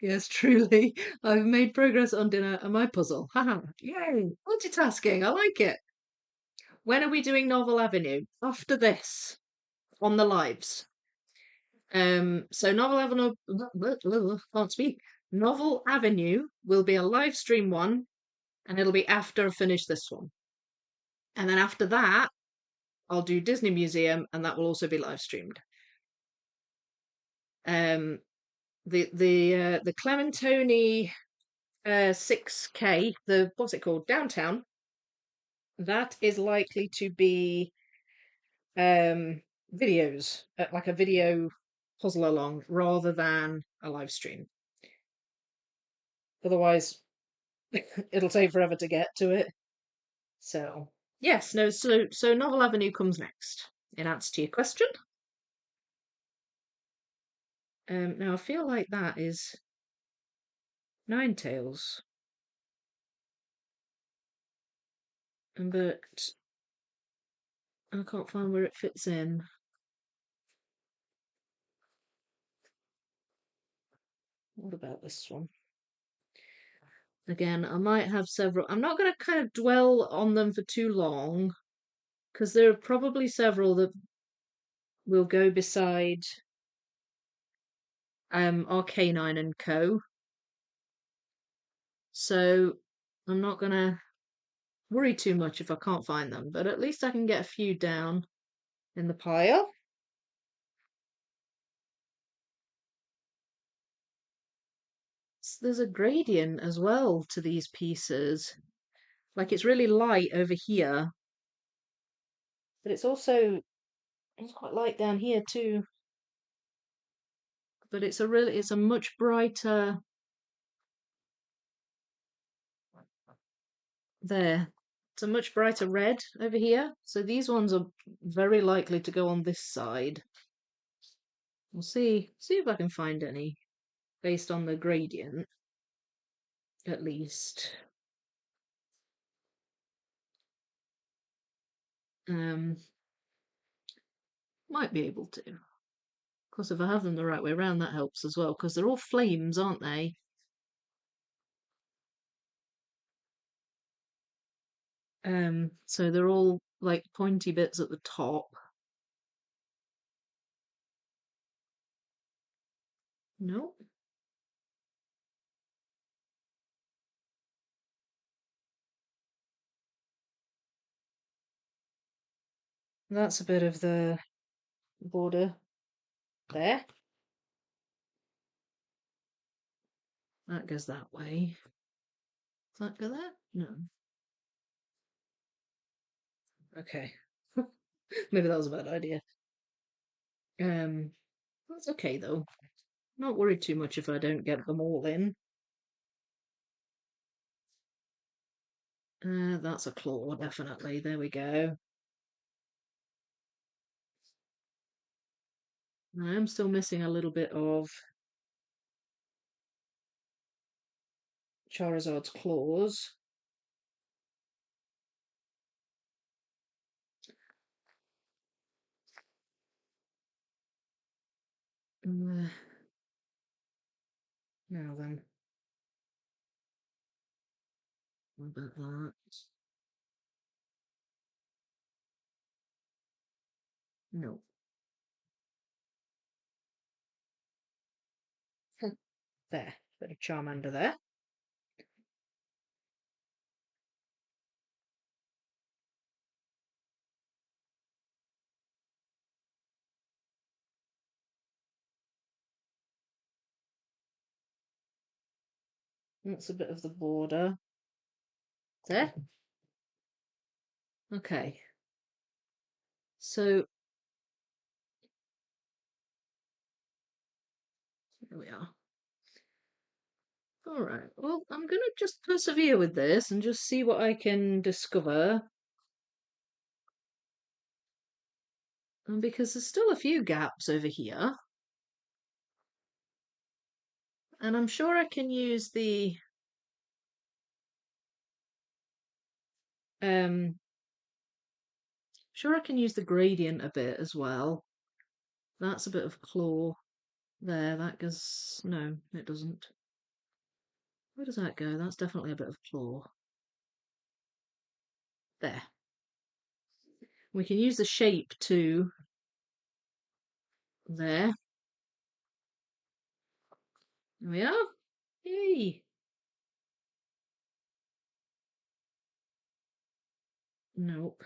Yes, truly. I've made progress on dinner and my puzzle. Haha. Yay. Multitasking. I like it. When are we doing Novel Avenue? After this. On the lives. So Novel Avenue can't speak. Novel Avenue will be a live stream one, and it'll be after I finish this one. And then after that, I'll do Disney Museum, and that will also be live streamed. The Clementoni 6K, the what's it called? Downtown. That is likely to be videos, like a video puzzle along rather than a live stream. Otherwise, it'll take forever to get to it. So yes, no. So Novel Avenue comes next. In answer to your question. Now I feel like that is Ninetales, but I can't find where it fits in. What about this one? Again, I might have several. I'm not going to kind of dwell on them for too long because there are probably several that will go beside Arcanine and Co. So I'm not going to worry too much if I can't find them, but at least I can get a few down in the pile. So there's a gradient as well to these pieces. Like it's really light over here, but it's quite light down here too. But it's a much brighter there. It's a much brighter red over here. So these ones are very likely to go on this side. We'll see if I can find any based on the gradient, at least. Might be able to. Of course, if I have them the right way around, that helps as well, because they're all flames, aren't they? So they're all like pointy bits at the top. Nope. That's a bit of the border there. That goes that way. Does that go there? No. Okay. Maybe that was a bad idea. That's okay though. Not worried too much if I don't get them all in. That's a claw, definitely. There we go. I am still missing a little bit of Charizard's claws. Now then. What about that? No. There. Bit of Charmander there. That's a bit of the border. There. Okay. So here we are. All right. Well, I'm going to just persevere with this and just see what I can discover. And because there's still a few gaps over here. And I'm sure I can use the gradient a bit as well. That's a bit of claw there. That goes, no, it doesn't. Where does that go? That's definitely a bit of claw. There. We can use the shape too. There. There we are. Yay! Nope.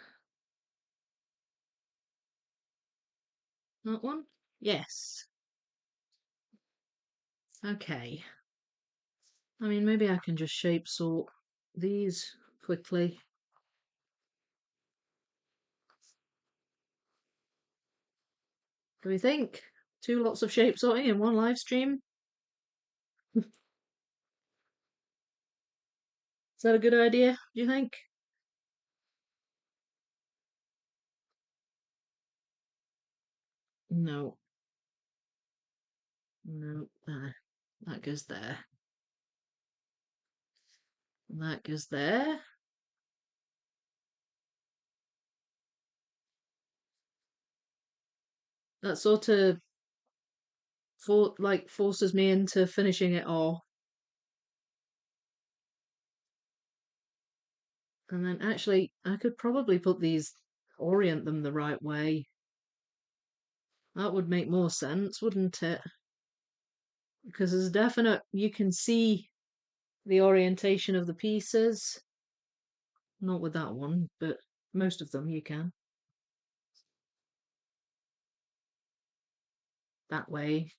That one? Yes. Okay. I mean, maybe I can just shape sort these quickly. Do we think? Two lots of shape sorting in one live stream? Is that a good idea, do you think? No. No. There. That goes there. And that goes there. That sort of forces me into finishing it all. And then actually I could probably put these orient them the right way. That would make more sense, wouldn't it? Because there's definite you can see the orientation of the pieces. Not with that one, but most of them you can. That way.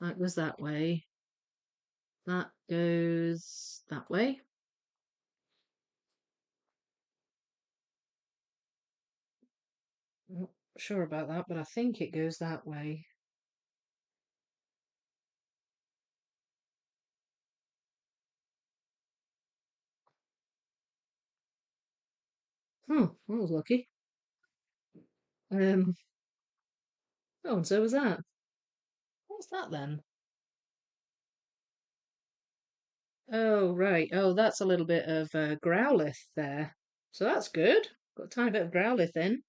That goes that way. That goes that way. I'm not sure about that, but I think it goes that way. Oh, that was lucky. Oh, and so was that. What's that then? Oh, right. Oh, that's a little bit of Growlithe there. So that's good. Got a tiny bit of Growlithe in.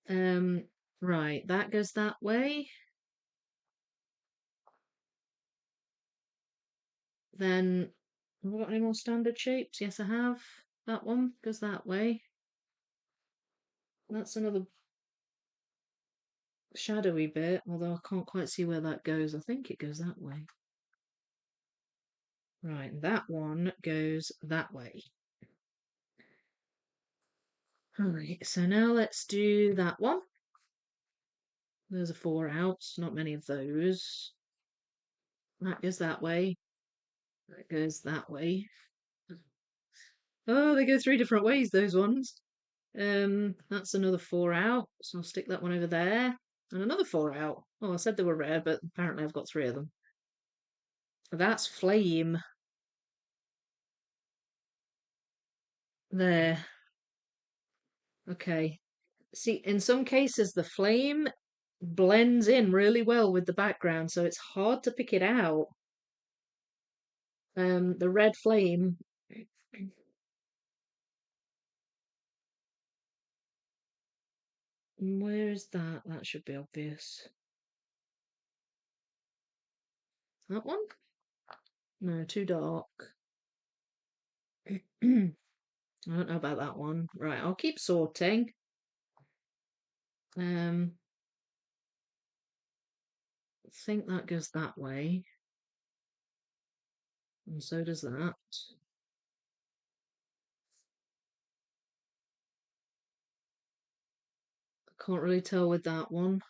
Um, right, that goes that way. Then, have I got any more standard shapes? Yes, I have. That one goes that way. That's another shadowy bit, although I can't quite see where that goes. I think it goes that way. Right, that one goes that way. Alright, so now let's do that one. Those are 4 outs, not many of those. That goes that way. That goes that way. Oh, they go 3 different ways, those ones. That's another 4 out, so I'll stick that one over there. And another 4 out. Oh, I said they were rare, but apparently I've got 3 of them. That's flame. There. Okay. See, in some cases, the flame blends in really well with the background, so it's hard to pick it out. The red flame. Where is that? That should be obvious. That one? No, too dark. I don't know about that one. Right, I'll keep sorting. I think that goes that way. And so does that. I can't really tell with that one.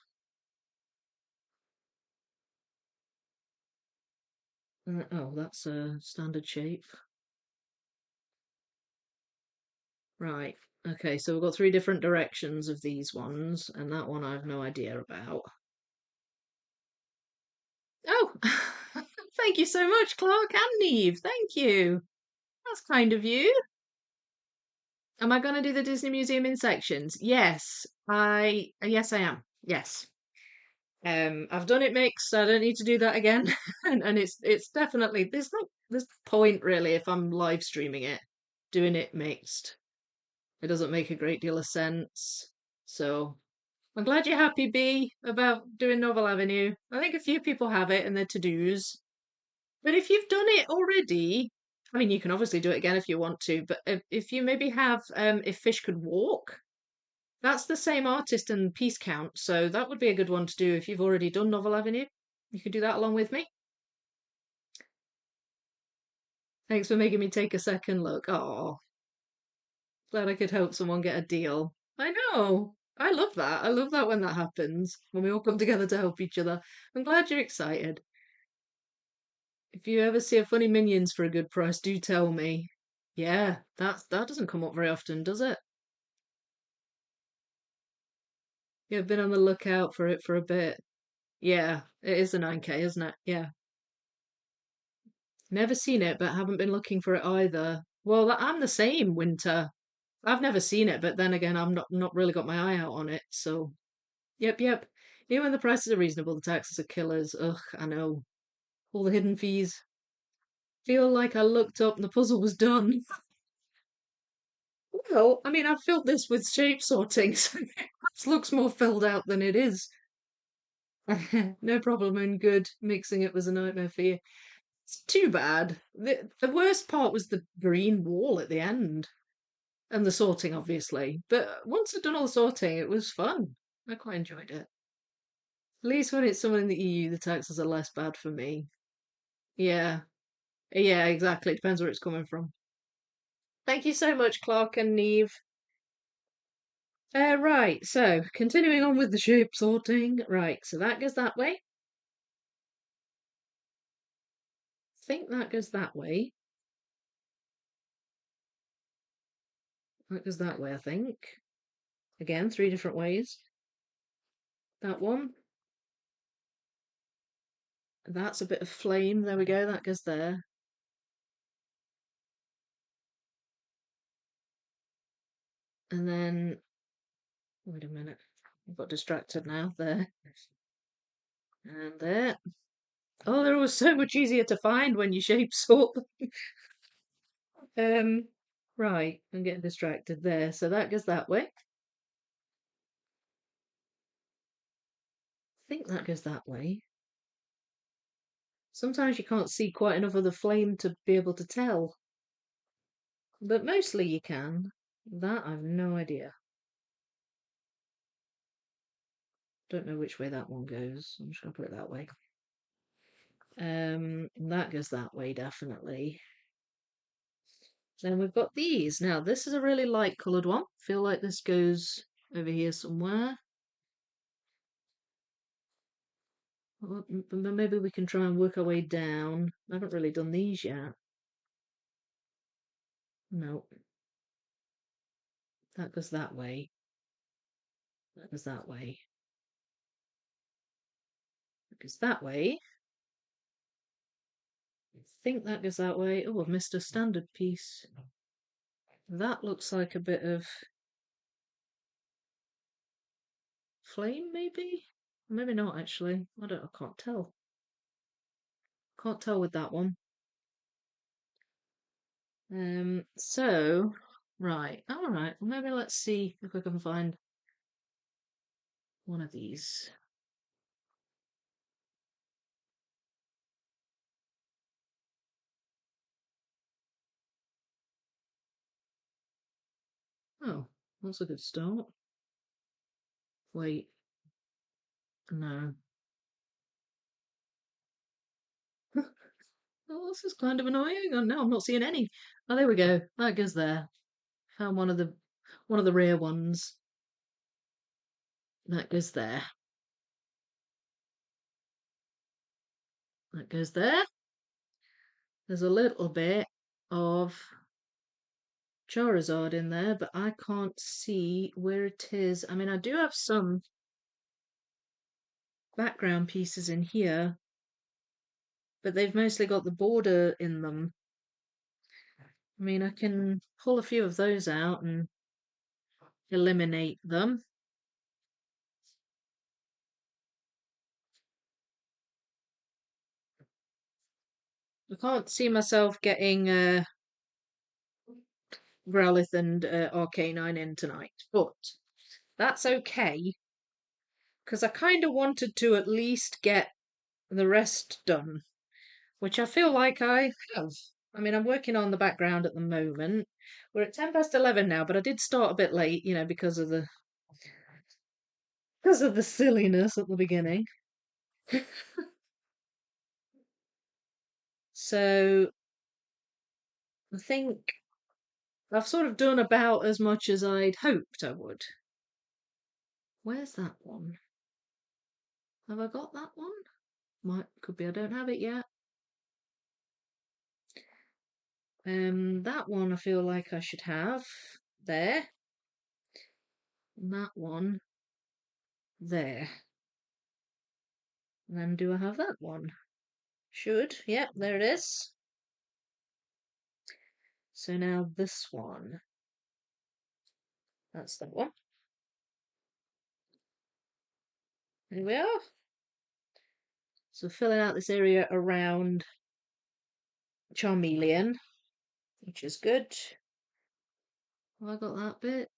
Oh, that's a standard shape. Right. Okay, so we've got 3 different directions of these ones, and that one I have no idea about. Oh, thank you so much, Clark and Neve. Thank you. That's kind of you. Am I going to do the Disney Museum in sections? Yes, yes I am. Yes. I've done it mixed, so I don't need to do that again. and it's definitely there's no point really if I'm live streaming it, doing it mixed. It doesn't make a great deal of sense. So I'm glad you're happy, B, about doing Novel Avenue. I think a few people have it in their to-dos. But if you've done it already, I mean, you can obviously do it again if you want to, but if you maybe have If Fish Could Walk, That's the same artist and piece count, so that would be a good one to do if you've already done Novel Avenue. You could do that along with me. Thanks for making me take a second look. Oh, glad I could help someone get a deal. I know. I love that. I love that when that happens, when we all come together to help each other. I'm glad you're excited. If you ever see a funny Minions for a good price, do tell me. Yeah, that doesn't come up very often, does it? Yeah, I've been on the lookout for it for a bit. Yeah, it is a 9K, isn't it? Yeah. Never seen it, but haven't been looking for it either. Well, I'm the same, Winter. I've never seen it, but then again, I'm not really got my eye out on it. So, yep. Even when the prices are reasonable, the taxes are killers. Ugh, I know. All the hidden fees. Feel like I looked up and the puzzle was done. Well, I mean, I've filled this with shape sorting, so it looks more filled out than it is. No problem, and good. Mixing it was a nightmare for you. It's too bad. The worst part was the green wall at the end. And the sorting, obviously. But once I'd done all the sorting, it was fun. I quite enjoyed it. At least when it's someone in the EU, the taxes are less bad for me. Yeah. Yeah, exactly. It depends where it's coming from. Thank you so much, Clark and Neve. Right, so continuing on with the shape sorting. Right, so that goes that way. I think that goes that way. That goes that way, I think. Again, 3 different ways. That one. That's a bit of flame. There we go. That goes there. And then, wait a minute. I got distracted now. There. And there. Oh, they're always so much easier to find when you shape sort them. Right. I'm getting distracted there. So that goes that way. I think that goes that way. Sometimes you can't see quite enough of the flame to be able to tell. But mostly you can. That I've no idea. Don't know which way that one goes. I'm just gonna put it that way. That goes that way, definitely. Then we've got these. Now, this is a really light coloured one. Feel like this goes over here somewhere. Well, maybe we can try and work our way down. I haven't really done these yet. No. That goes that way. That goes that way. That goes that way. I think that goes that way. Oh, I've missed a standard piece. That looks like a bit of flame, maybe? Maybe not, actually. I can't tell. Can't tell with that one. So, right. All right. Well, maybe let's see if we can find one of these. Oh, that's a good start. Wait. No. Oh, this is kind of annoying. Oh no, I'm not seeing any. Oh, there we go. That goes there. Found one of the rare ones. That goes there. That goes there. There's a little bit of Charizard in there, but I can't see where it is. I mean, I do have some background pieces in here, but they've mostly got the border in them. I mean, I can pull a few of those out and eliminate them. I can't see myself getting Growlithe and Arcanine in tonight, but that's okay because I kind of wanted to at least get the rest done, which I feel like I have. I mean, I'm working on the background at the moment. We're at 11:10 now, but I did start a bit late, because of the because of the silliness at the beginning. So I think I've sort of done about as much as I'd hoped I would. Where's that one? Have I got that one? Could be I don't have it yet. That one I feel like I should have there. And that one there. And then do I have that one? Should. Yep, there it is. So now this one. That's that one. There we are. So filling out this area around Charmeleon, which is good. Have I got that bit?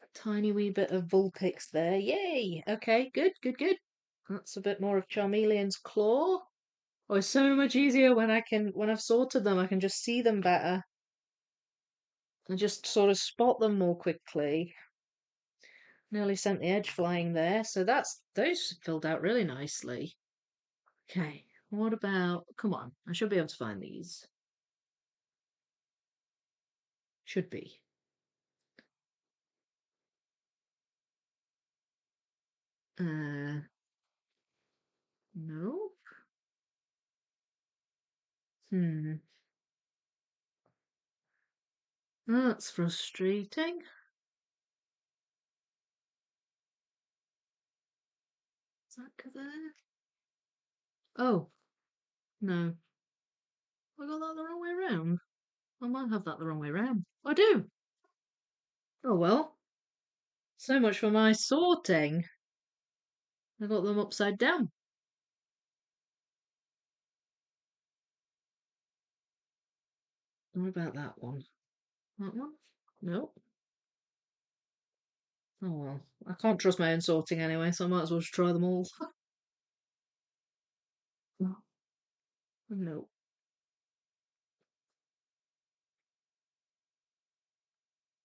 A tiny wee bit of Vulpix there. Yay! Okay, good, good, good. That's a bit more of Charmeleon's claw. Oh, it's so much easier when I've sorted them, I can just see them better. And just sort of spot them more quickly. Nearly sent the edge flying there, so those filled out really nicely. Okay, what about, come on, I should be able to find these. Should be. No. That's frustrating. Is that there? Oh, no. I got that the wrong way around. I might have that the wrong way around. I do. Oh well. So much for my sorting. I got them upside down. What about that one? That one? Nope. Oh well. I can't trust my own sorting anyway, so I might as well just try them all. Nope.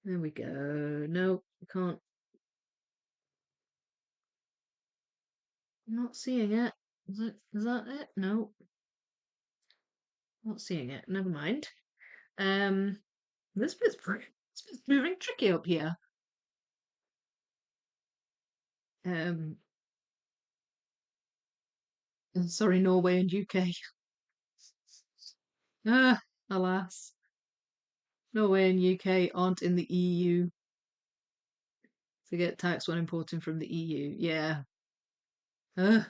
There we go. Nope, I can't. I'm not seeing it. Is that it? No. Not seeing it. Never mind. Um this bit's proving tricky up here. Um sorry, Norway and UK. Ah, alas. Norway and UK aren't in the EU. To get taxed when importing from the EU. Yeah. It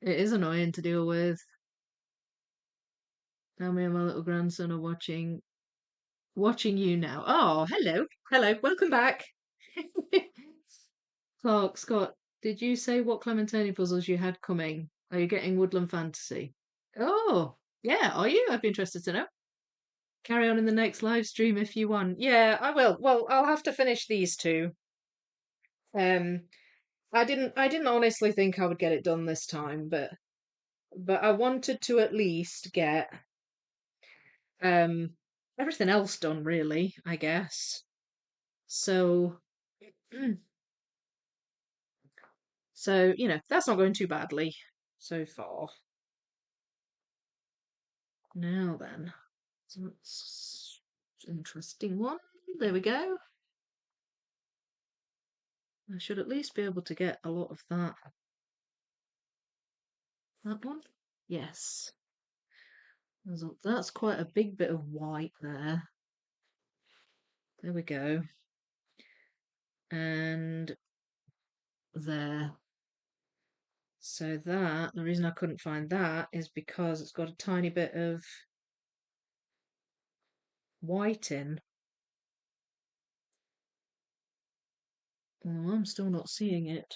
is annoying to deal with. Now me and my little grandson are watching you now. Oh, hello. Hello. Welcome back. Clark, Scott, did you say what Clementine puzzles you had coming? Are you getting Woodland Fantasy? Oh, yeah, are you? I'd be interested to know. Carry on in the next live stream if you want. Yeah, I will. Well, I'll have to finish these two. Um, I didn't honestly think I would get it done this time, but I wanted to at least get um everything else done, really, I guess. So, so that's not going too badly so far. Now then, that's an interesting one. There we go. I should at least be able to get a lot of that. That one? Yes. That's quite a big bit of white there. There we go. And there. So the reason I couldn't find that is because it's got a tiny bit of white in. Oh, I'm still not seeing it.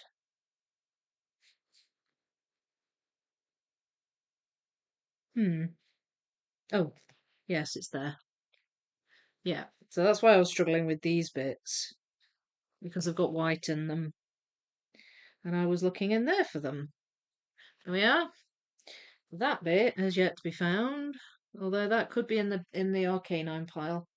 Oh, yes, it's there. Yeah, so that's why I was struggling with these bits, because I've got white in them, and I was looking in there for them. There we are. That bit has yet to be found, although that could be in the Arcanine pile.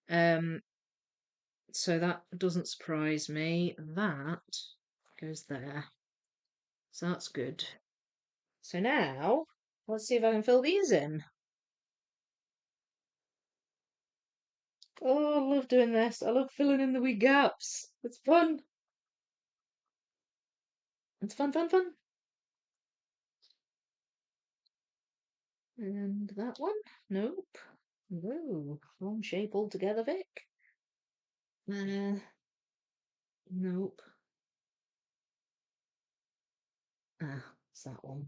So that doesn't surprise me. That goes there. So that's good. So now, let's see if I can fill these in. Oh, I love doing this. I love filling in the wee gaps. It's fun. It's fun, fun, fun. And that one? Nope. Whoa, wrong shape altogether, Vic. Nope. Ah, it's that one.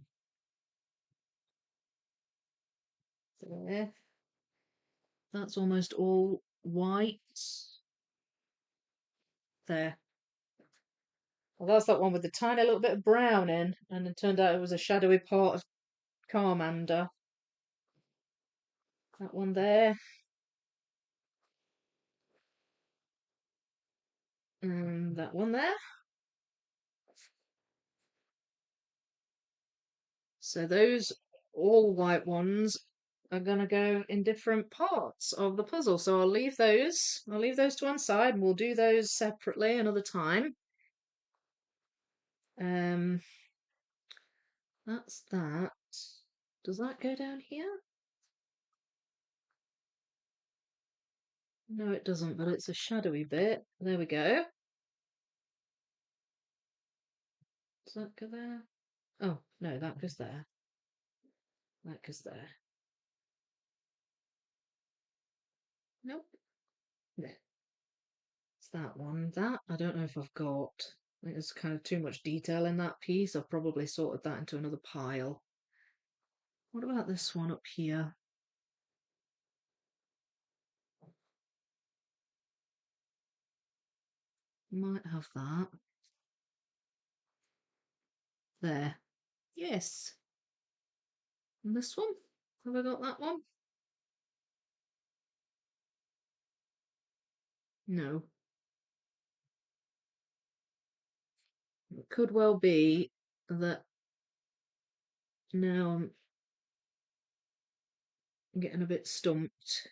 There. That's almost all white. There. Well, that's that one with the tiny little bit of brown in, and it turned out it was a shadowy part of Charmander. That one there. And that one there. So those all white ones are gonna go in different parts of the puzzle. So I'll leave those. I'll leave those to one side and we'll do those separately another time. Um that's that. Does that go down here? No, it doesn't, but it's a shadowy bit. There we go. Does that go there? Oh, no, that goes there. That goes there. Nope. There. It's that one. That I don't know if I've got. I think there's kind of too much detail in that piece. I've probably sorted that into another pile. What about this one up here? Might have that. There. Yes. And this one? Have I got that one? No. It could well be that now I'm getting a bit stumped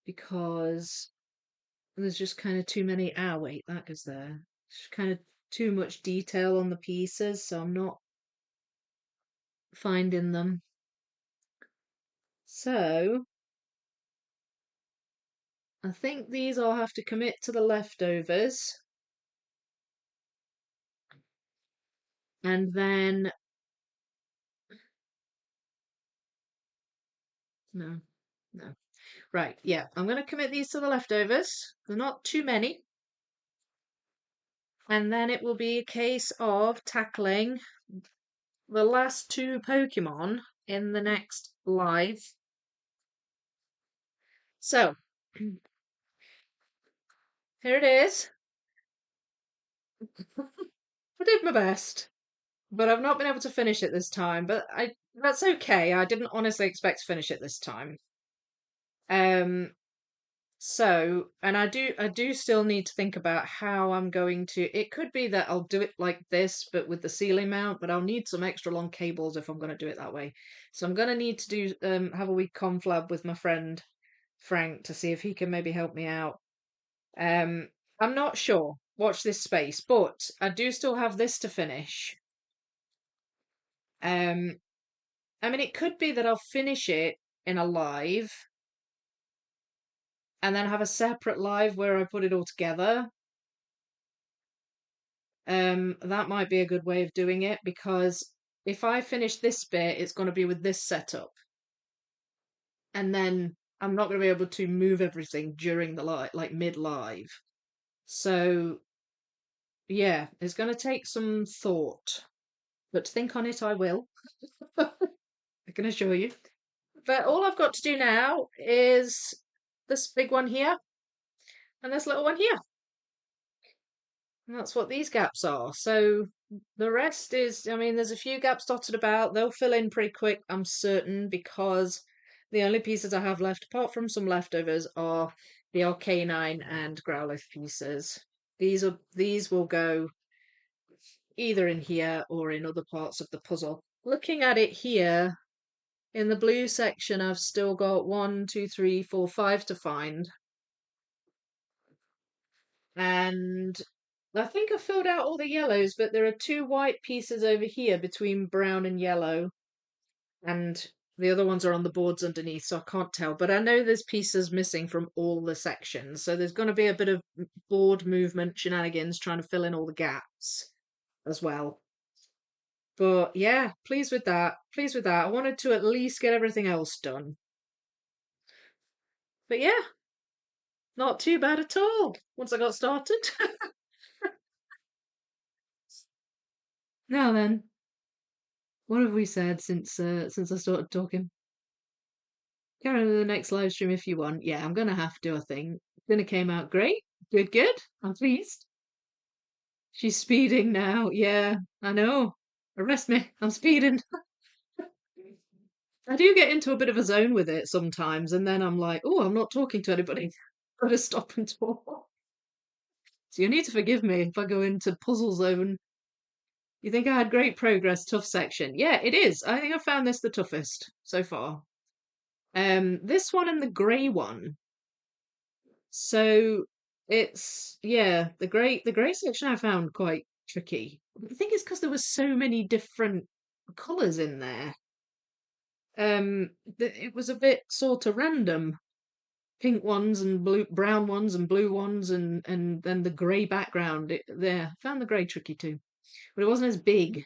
because there's just kind of too many. Ah, wait, that goes there. There's kind of too much detail on the pieces, so I'm not finding them. So I think these I'll have to commit to the leftovers. And then, no, no. Right, yeah, I'm going to commit these to the leftovers. They're not too many. And then it will be a case of tackling the last two Pokemon in the next live. So, here it is. I did my best, but I've not been able to finish it this time. But that's okay. I didn't honestly expect to finish it this time. Um, So, and I do still need to think about how I'm going to. It could be that I'll do it like this, but with the ceiling mount, but I'll need some extra long cables if I'm going to do it that way. So I'm going to need to do have a wee conflab with my friend Frank to see if he can maybe help me out. Um, I'm not sure. Watch this space, but I do still have this to finish. Um, I mean, it could be that I'll finish it in a live and then have a separate live where I put it all together. That might be a good way of doing it because if I finish this bit, it's going to be with this setup, and then I'm not going to be able to move everything during the live, like mid live. So yeah, it's going to take some thought, but think on it, I will. I can assure you. But all I've got to do now is this big one here and this little one here. And that's what these gaps are. So the rest is, I mean, there's a few gaps dotted about. They'll fill in pretty quick, I'm certain, because the only pieces I have left, apart from some leftovers, are the Arcanine and Growlithe pieces. These will go either in here or in other parts of the puzzle. Looking at it here, In the blue section, I've still got 1, 2, 3, 4, 5 to find. And I think I filled out all the yellows, but there are 2 white pieces over here between brown and yellow. And the other ones are on the boards underneath, so I can't tell. But I know there's pieces missing from all the sections, so there's going to be a bit of board movement shenanigans trying to fill in all the gaps as well. But yeah, pleased with that. Pleased with that. I wanted to at least get everything else done. But yeah, not too bad at all once I got started. Now then, what have we said since I started talking? Carry on to the next live stream if you want. Yeah, I'm gonna have to, I think. Dinner came out great. Good, good. I'm pleased. She's speeding now. Yeah, I know. Arrest me. I'm speeding. I do get into a bit of a zone with it sometimes, and then I'm like, oh, I'm not talking to anybody. Gotta stop and talk. So you need to forgive me if I go into puzzle zone. You think I had great progress, tough section? Yeah, it is. I think I found this the toughest so far. This one and the grey one. So it's yeah, the grey section I found quite tricky. I think it's because there were so many different colours in there. It was a bit sort of random. Pink ones and blue, brown ones and blue ones, and then the grey background. There, I found the grey tricky too, but it wasn't as big.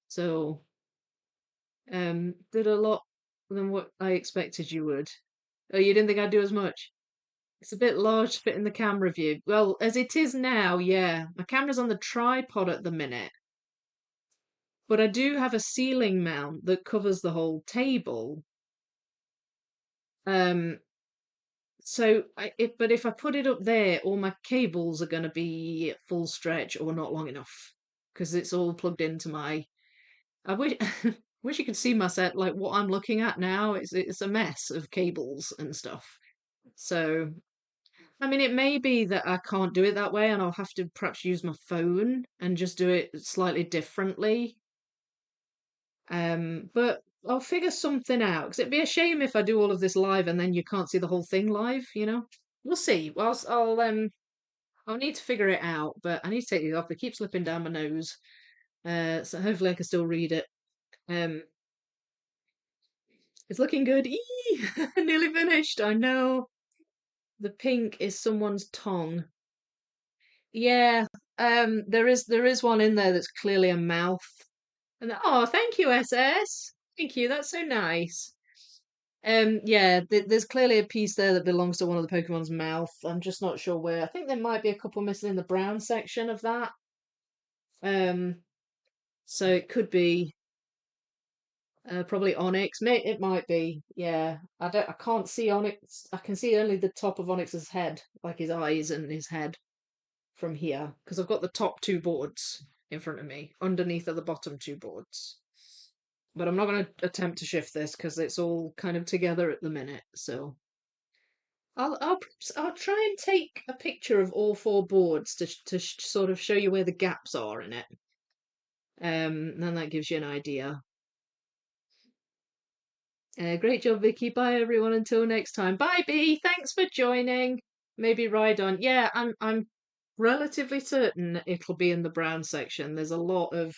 So did a lot than what I expected you would. Oh, you didn't think I'd do as much? It's a bit large to fit in the camera view. Well, as it is now, yeah. My camera's on the tripod at the minute. But I do have a ceiling mount that covers the whole table. Um, but if I put it up there, all my cables are going to be at full stretch or not long enough because it's all plugged into my. I wish, wish you could see my set, like what I'm looking at now. It's a mess of cables and stuff. So I mean, it may be that I can't do it that way and I'll have to perhaps use my phone and just do it slightly differently. But I'll figure something out because it'd be a shame if I do all of this live and then you can't see the whole thing live, you know? We'll see. Well, I'll need to figure it out, but I need to take these off. They keep slipping down my nose. So hopefully I can still read it. Um, it's looking good. Eee! Nearly finished. I know. The pink is someone's tongue. Yeah, there is one in there that's clearly a mouth. And oh, thank you, SS. Thank you. That's so nice. Yeah, there's clearly a piece there that belongs to one of the Pokemon's mouth. I'm just not sure where. I think there might be a couple missing in the brown section of that. Um, so it could be probably Onyx. It might be. Yeah, I can't see Onyx. I can see only the top of Onyx's head, like his eyes and his head from here, because I've got the top 2 boards in front of me. Underneath are the bottom 2 boards. But I'm not going to attempt to shift this because it's all kind of together at the minute. So I'll try and take a picture of all 4 boards to sort of show you where the gaps are in it. Then that gives you an idea. Great job, Vicky. Bye, everyone. Until next time. Bye, B. Thanks for joining. Maybe ride on. Yeah, I'm relatively certain it'll be in the brown section. There's a lot of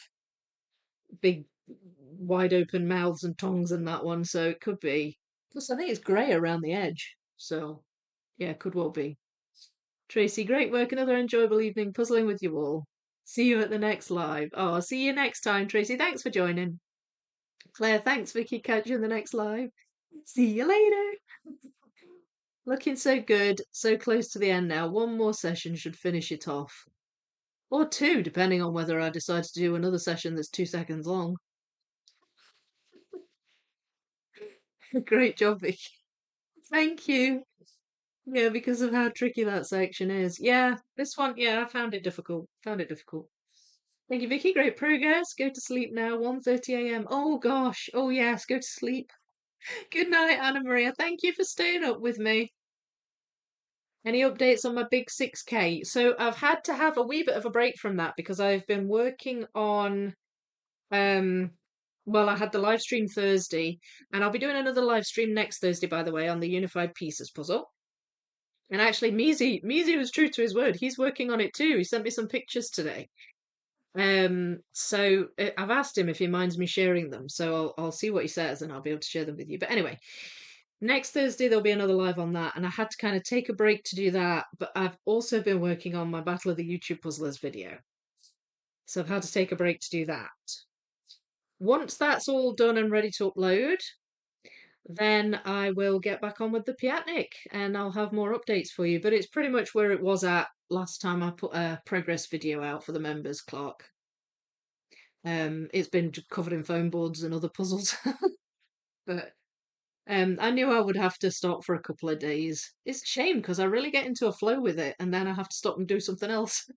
big, wide open mouths and tongues in that one, so it could be. Plus, I think it's grey around the edge, so yeah, could well be. Tracy, great work. Another enjoyable evening puzzling with you all. See you at the next live. Oh, I'll see you next time, Tracy. Thanks for joining. Claire, thanks, Vicky. Catch you in the next live. See you later. Looking so good. So close to the end now. One more session should finish it off. Or 2, depending on whether I decide to do another session that's 2 seconds long. Great job, Vicky. Thank you. Yeah, because of how tricky that section is. Yeah, this one, yeah, I found it difficult. Found it difficult. Thank you, Vicky. Great progress. Go to sleep now. 1:30 a.m. Oh gosh. Oh yes, go to sleep. Good night, Anna Maria. Thank you for staying up with me. Any updates on my big 6K? So I've had to have a wee bit of a break from that because I've been working on Well, I had the live stream Thursday, and I'll be doing another live stream next Thursday, by the way, on the Unified Pieces puzzle. And actually, Mizi was true to his word. He's working on it too. He sent me some pictures today. So I've asked him if he minds me sharing them. So I'll see what he says, and I'll be able to share them with you. But anyway, next Thursday there'll be another live on that, and I had to kind of take a break to do that. But I've also been working on my Battle of the YouTube Puzzlers video, so I've had to take a break to do that. Once that's all done and ready to upload, then I will get back on with the Piatnik and I'll have more updates for you. But it's pretty much where it was at last time I put a progress video out for the members, Clark. It's been covered in foam boards and other puzzles. But I knew I would have to stop for a couple of days. It's a shame because I really get into a flow with it and then I have to stop and do something else.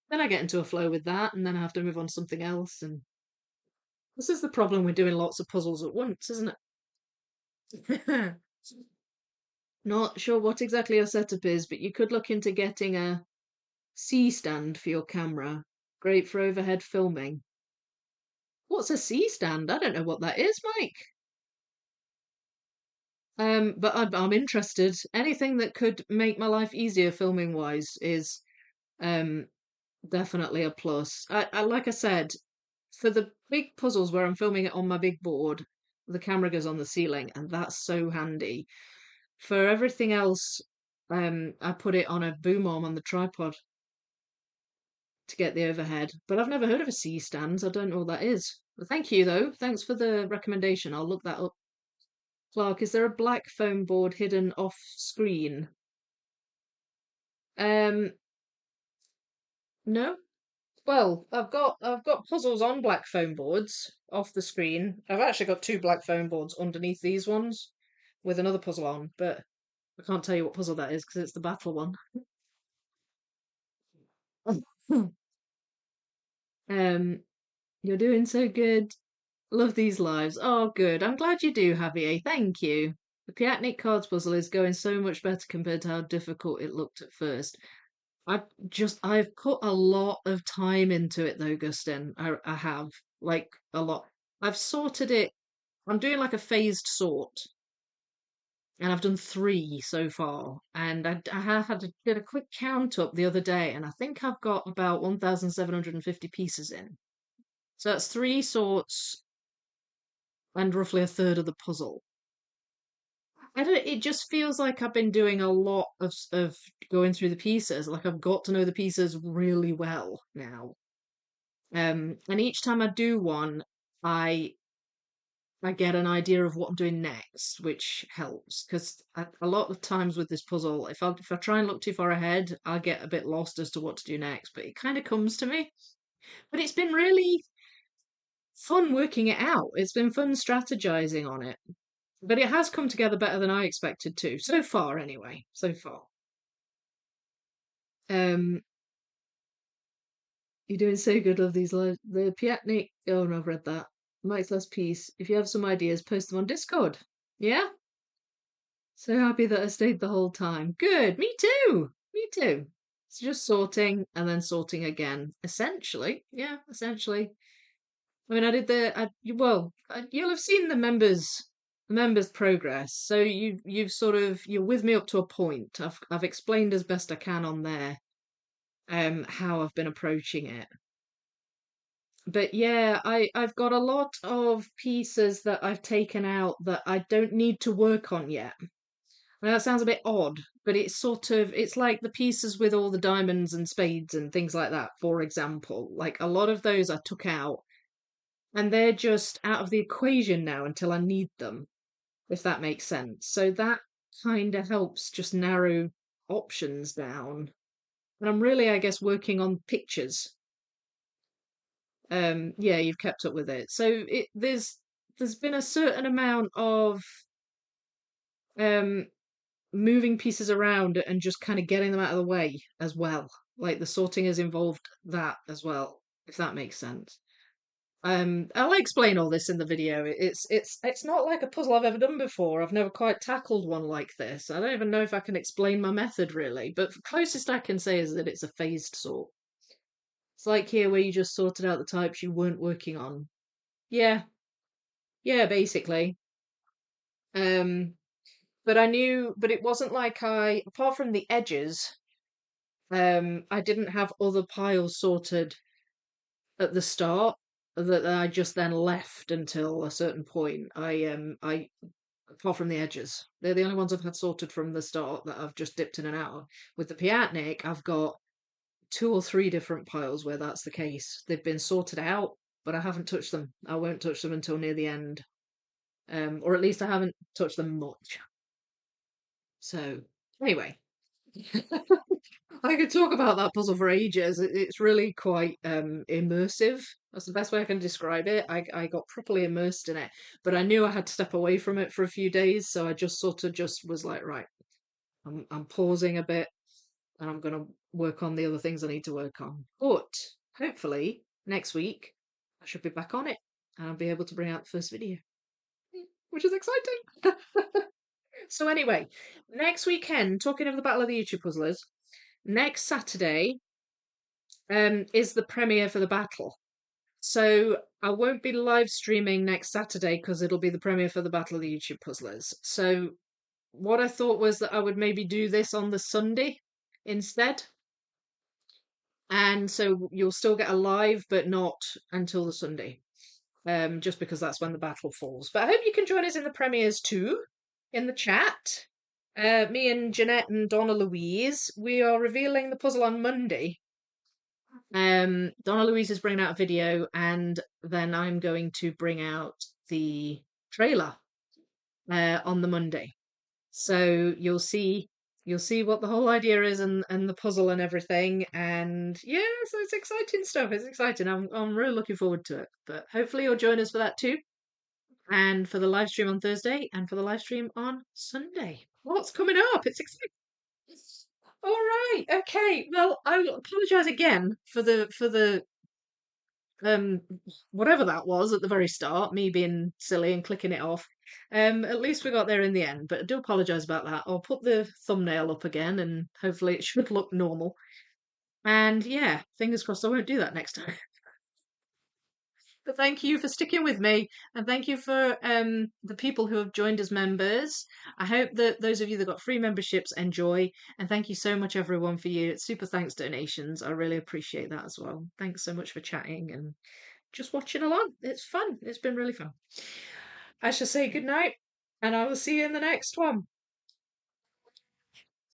Then I get into a flow with that and then I have to move on to something else. And this is the problem with doing lots of puzzles at once, isn't it? Not sure what exactly your setup is, but you could look into getting a C stand for your camera. Great for overhead filming. What's a C stand? I don't know what that is, Mike. But I'm interested. Anything that could make my life easier filming wise is definitely a plus. I like I said, for the big puzzles where I'm filming it on my big board, the camera goes on the ceiling, and that's so handy. For everything else, I put it on a boom arm on the tripod to get the overhead. But I've never heard of a C stand. I don't know what that is. But thank you though. Thanks for the recommendation. I'll look that up. Clark, is there a black foam board hidden off screen? Um, no. Well, I've got puzzles on black foam boards off the screen. I've actually got two black foam boards underneath these ones with another puzzle on, but I can't tell you what puzzle that is because it's the battle one. um, you're doing so good. Love these lives. Oh, good. I'm glad you do, Javier. Thank you. The Piatnik cards puzzle is going so much better compared to how difficult it looked at first. I've put a lot of time into it though, Gustin. I have like a lot. I've sorted it. I'm doing like a phased sort, and I've done three so far. And did a quick count up the other day, and I think I've got about 1,750 pieces in. So that's three sorts and roughly a third of the puzzle. I don't. It just feels like I've been doing a lot of going through the pieces. Like I've got to know the pieces really well now. And each time I do one, I I get an idea of what I'm doing next, which helps because a lot of times with this puzzle, if I try and look too far ahead, I get a bit lost as to what to do next. But it kind of comes to me. But it's been really fun working it out. It's been fun strategizing on it. But it has come together better than I expected to, so far anyway. So far. Um, you're doing so good, love these lives. The Piatnik. Oh no, I've read that. Mike's last piece. If you have some ideas, post them on Discord. Yeah? So happy that I stayed the whole time. Good, me too. Me too. It's just sorting and then sorting again. Essentially. Yeah, essentially. I mean, you'll have seen the members progress. So you've sort of you're with me up to a point. I've explained as best I can on there how I've been approaching it. But yeah, I've got a lot of pieces that I've taken out that I don't need to work on yet. Now that sounds a bit odd, but it's like the pieces with all the diamonds and spades and things like that, for example. Like a lot of those I took out and they're just out of the equation now until I need them, if that makes sense. So that kind of helps just narrow options down. And I'm really, I guess, working on pictures. Yeah, you've kept up with it. So there's been a certain amount of um moving pieces around and just kind of getting them out of the way as well. Like the sorting has involved that as well, if that makes sense. I'll explain all this in the video. It's not like a puzzle I've ever done before. I've never quite tackled one like this. I don't even know if I can explain my method really, but the closest I can say is that it's a phased sort. It's like here where you just sorted out the types you weren't working on. Yeah, yeah, basically. Um, but but it wasn't like apart from the edges, I didn't have other piles sorted at the start that I just then left until a certain point. Apart from the edges, they're the only ones I've had sorted from the start that I've just dipped in and out of. With the Piatnik, I've got two or three different piles where that's the case. They've been sorted out, but I haven't touched them. I won't touch them until near the end. Or at least I haven't touched them much. So, anyway, I could talk about that puzzle for ages. It's really quite immersive. That's the best way I can describe it. I got properly immersed in it, but I knew I had to step away from it for a few days, so I just sort of just was like, right, I'm pausing a bit, and I'm gonna work on the other things I need to work on. But hopefully next week I should be back on it, and I'll be able to bring out the first video, which is exciting. So anyway, next weekend, talking of the Battle of the YouTube Puzzlers, next Saturday is the premiere for the battle. So I won't be live streaming next Saturday because it'll be the premiere for the Battle of the YouTube Puzzlers. So what I thought was that I would maybe do this on the Sunday instead. And so you'll still get a live, but not until the Sunday. Just because that's when the battle falls. But I hope you can join us in the premieres too, in the chat. Me and Jeanette and Donna Louise, we are revealing the puzzle on Monday. Donna Louise is bringing out a video, and then I'm going to bring out the trailer on the Monday. So you'll see what the whole idea is and the puzzle and everything. And yeah, so it's exciting stuff. It's exciting. I'm really looking forward to it. But hopefully you'll join us for that too. And for the live stream on Thursday and for the live stream on Sunday. What's coming up? It's exciting. All right. Okay. Well, I apologize again for the um whatever that was at the very start, me being silly and clicking it off. At least we got there in the end, but I do apologize about that. I'll put the thumbnail up again and hopefully it should look normal. And yeah, fingers crossed I won't do that next time. But thank you for sticking with me, and thank you for the people who have joined as members. I hope that those of you that got free memberships enjoy, and thank you so much everyone for your super thanks donations. I really appreciate that as well. Thanks so much for chatting and just watching along. It's fun. It's been really fun. I shall say good night, and I will see you in the next one.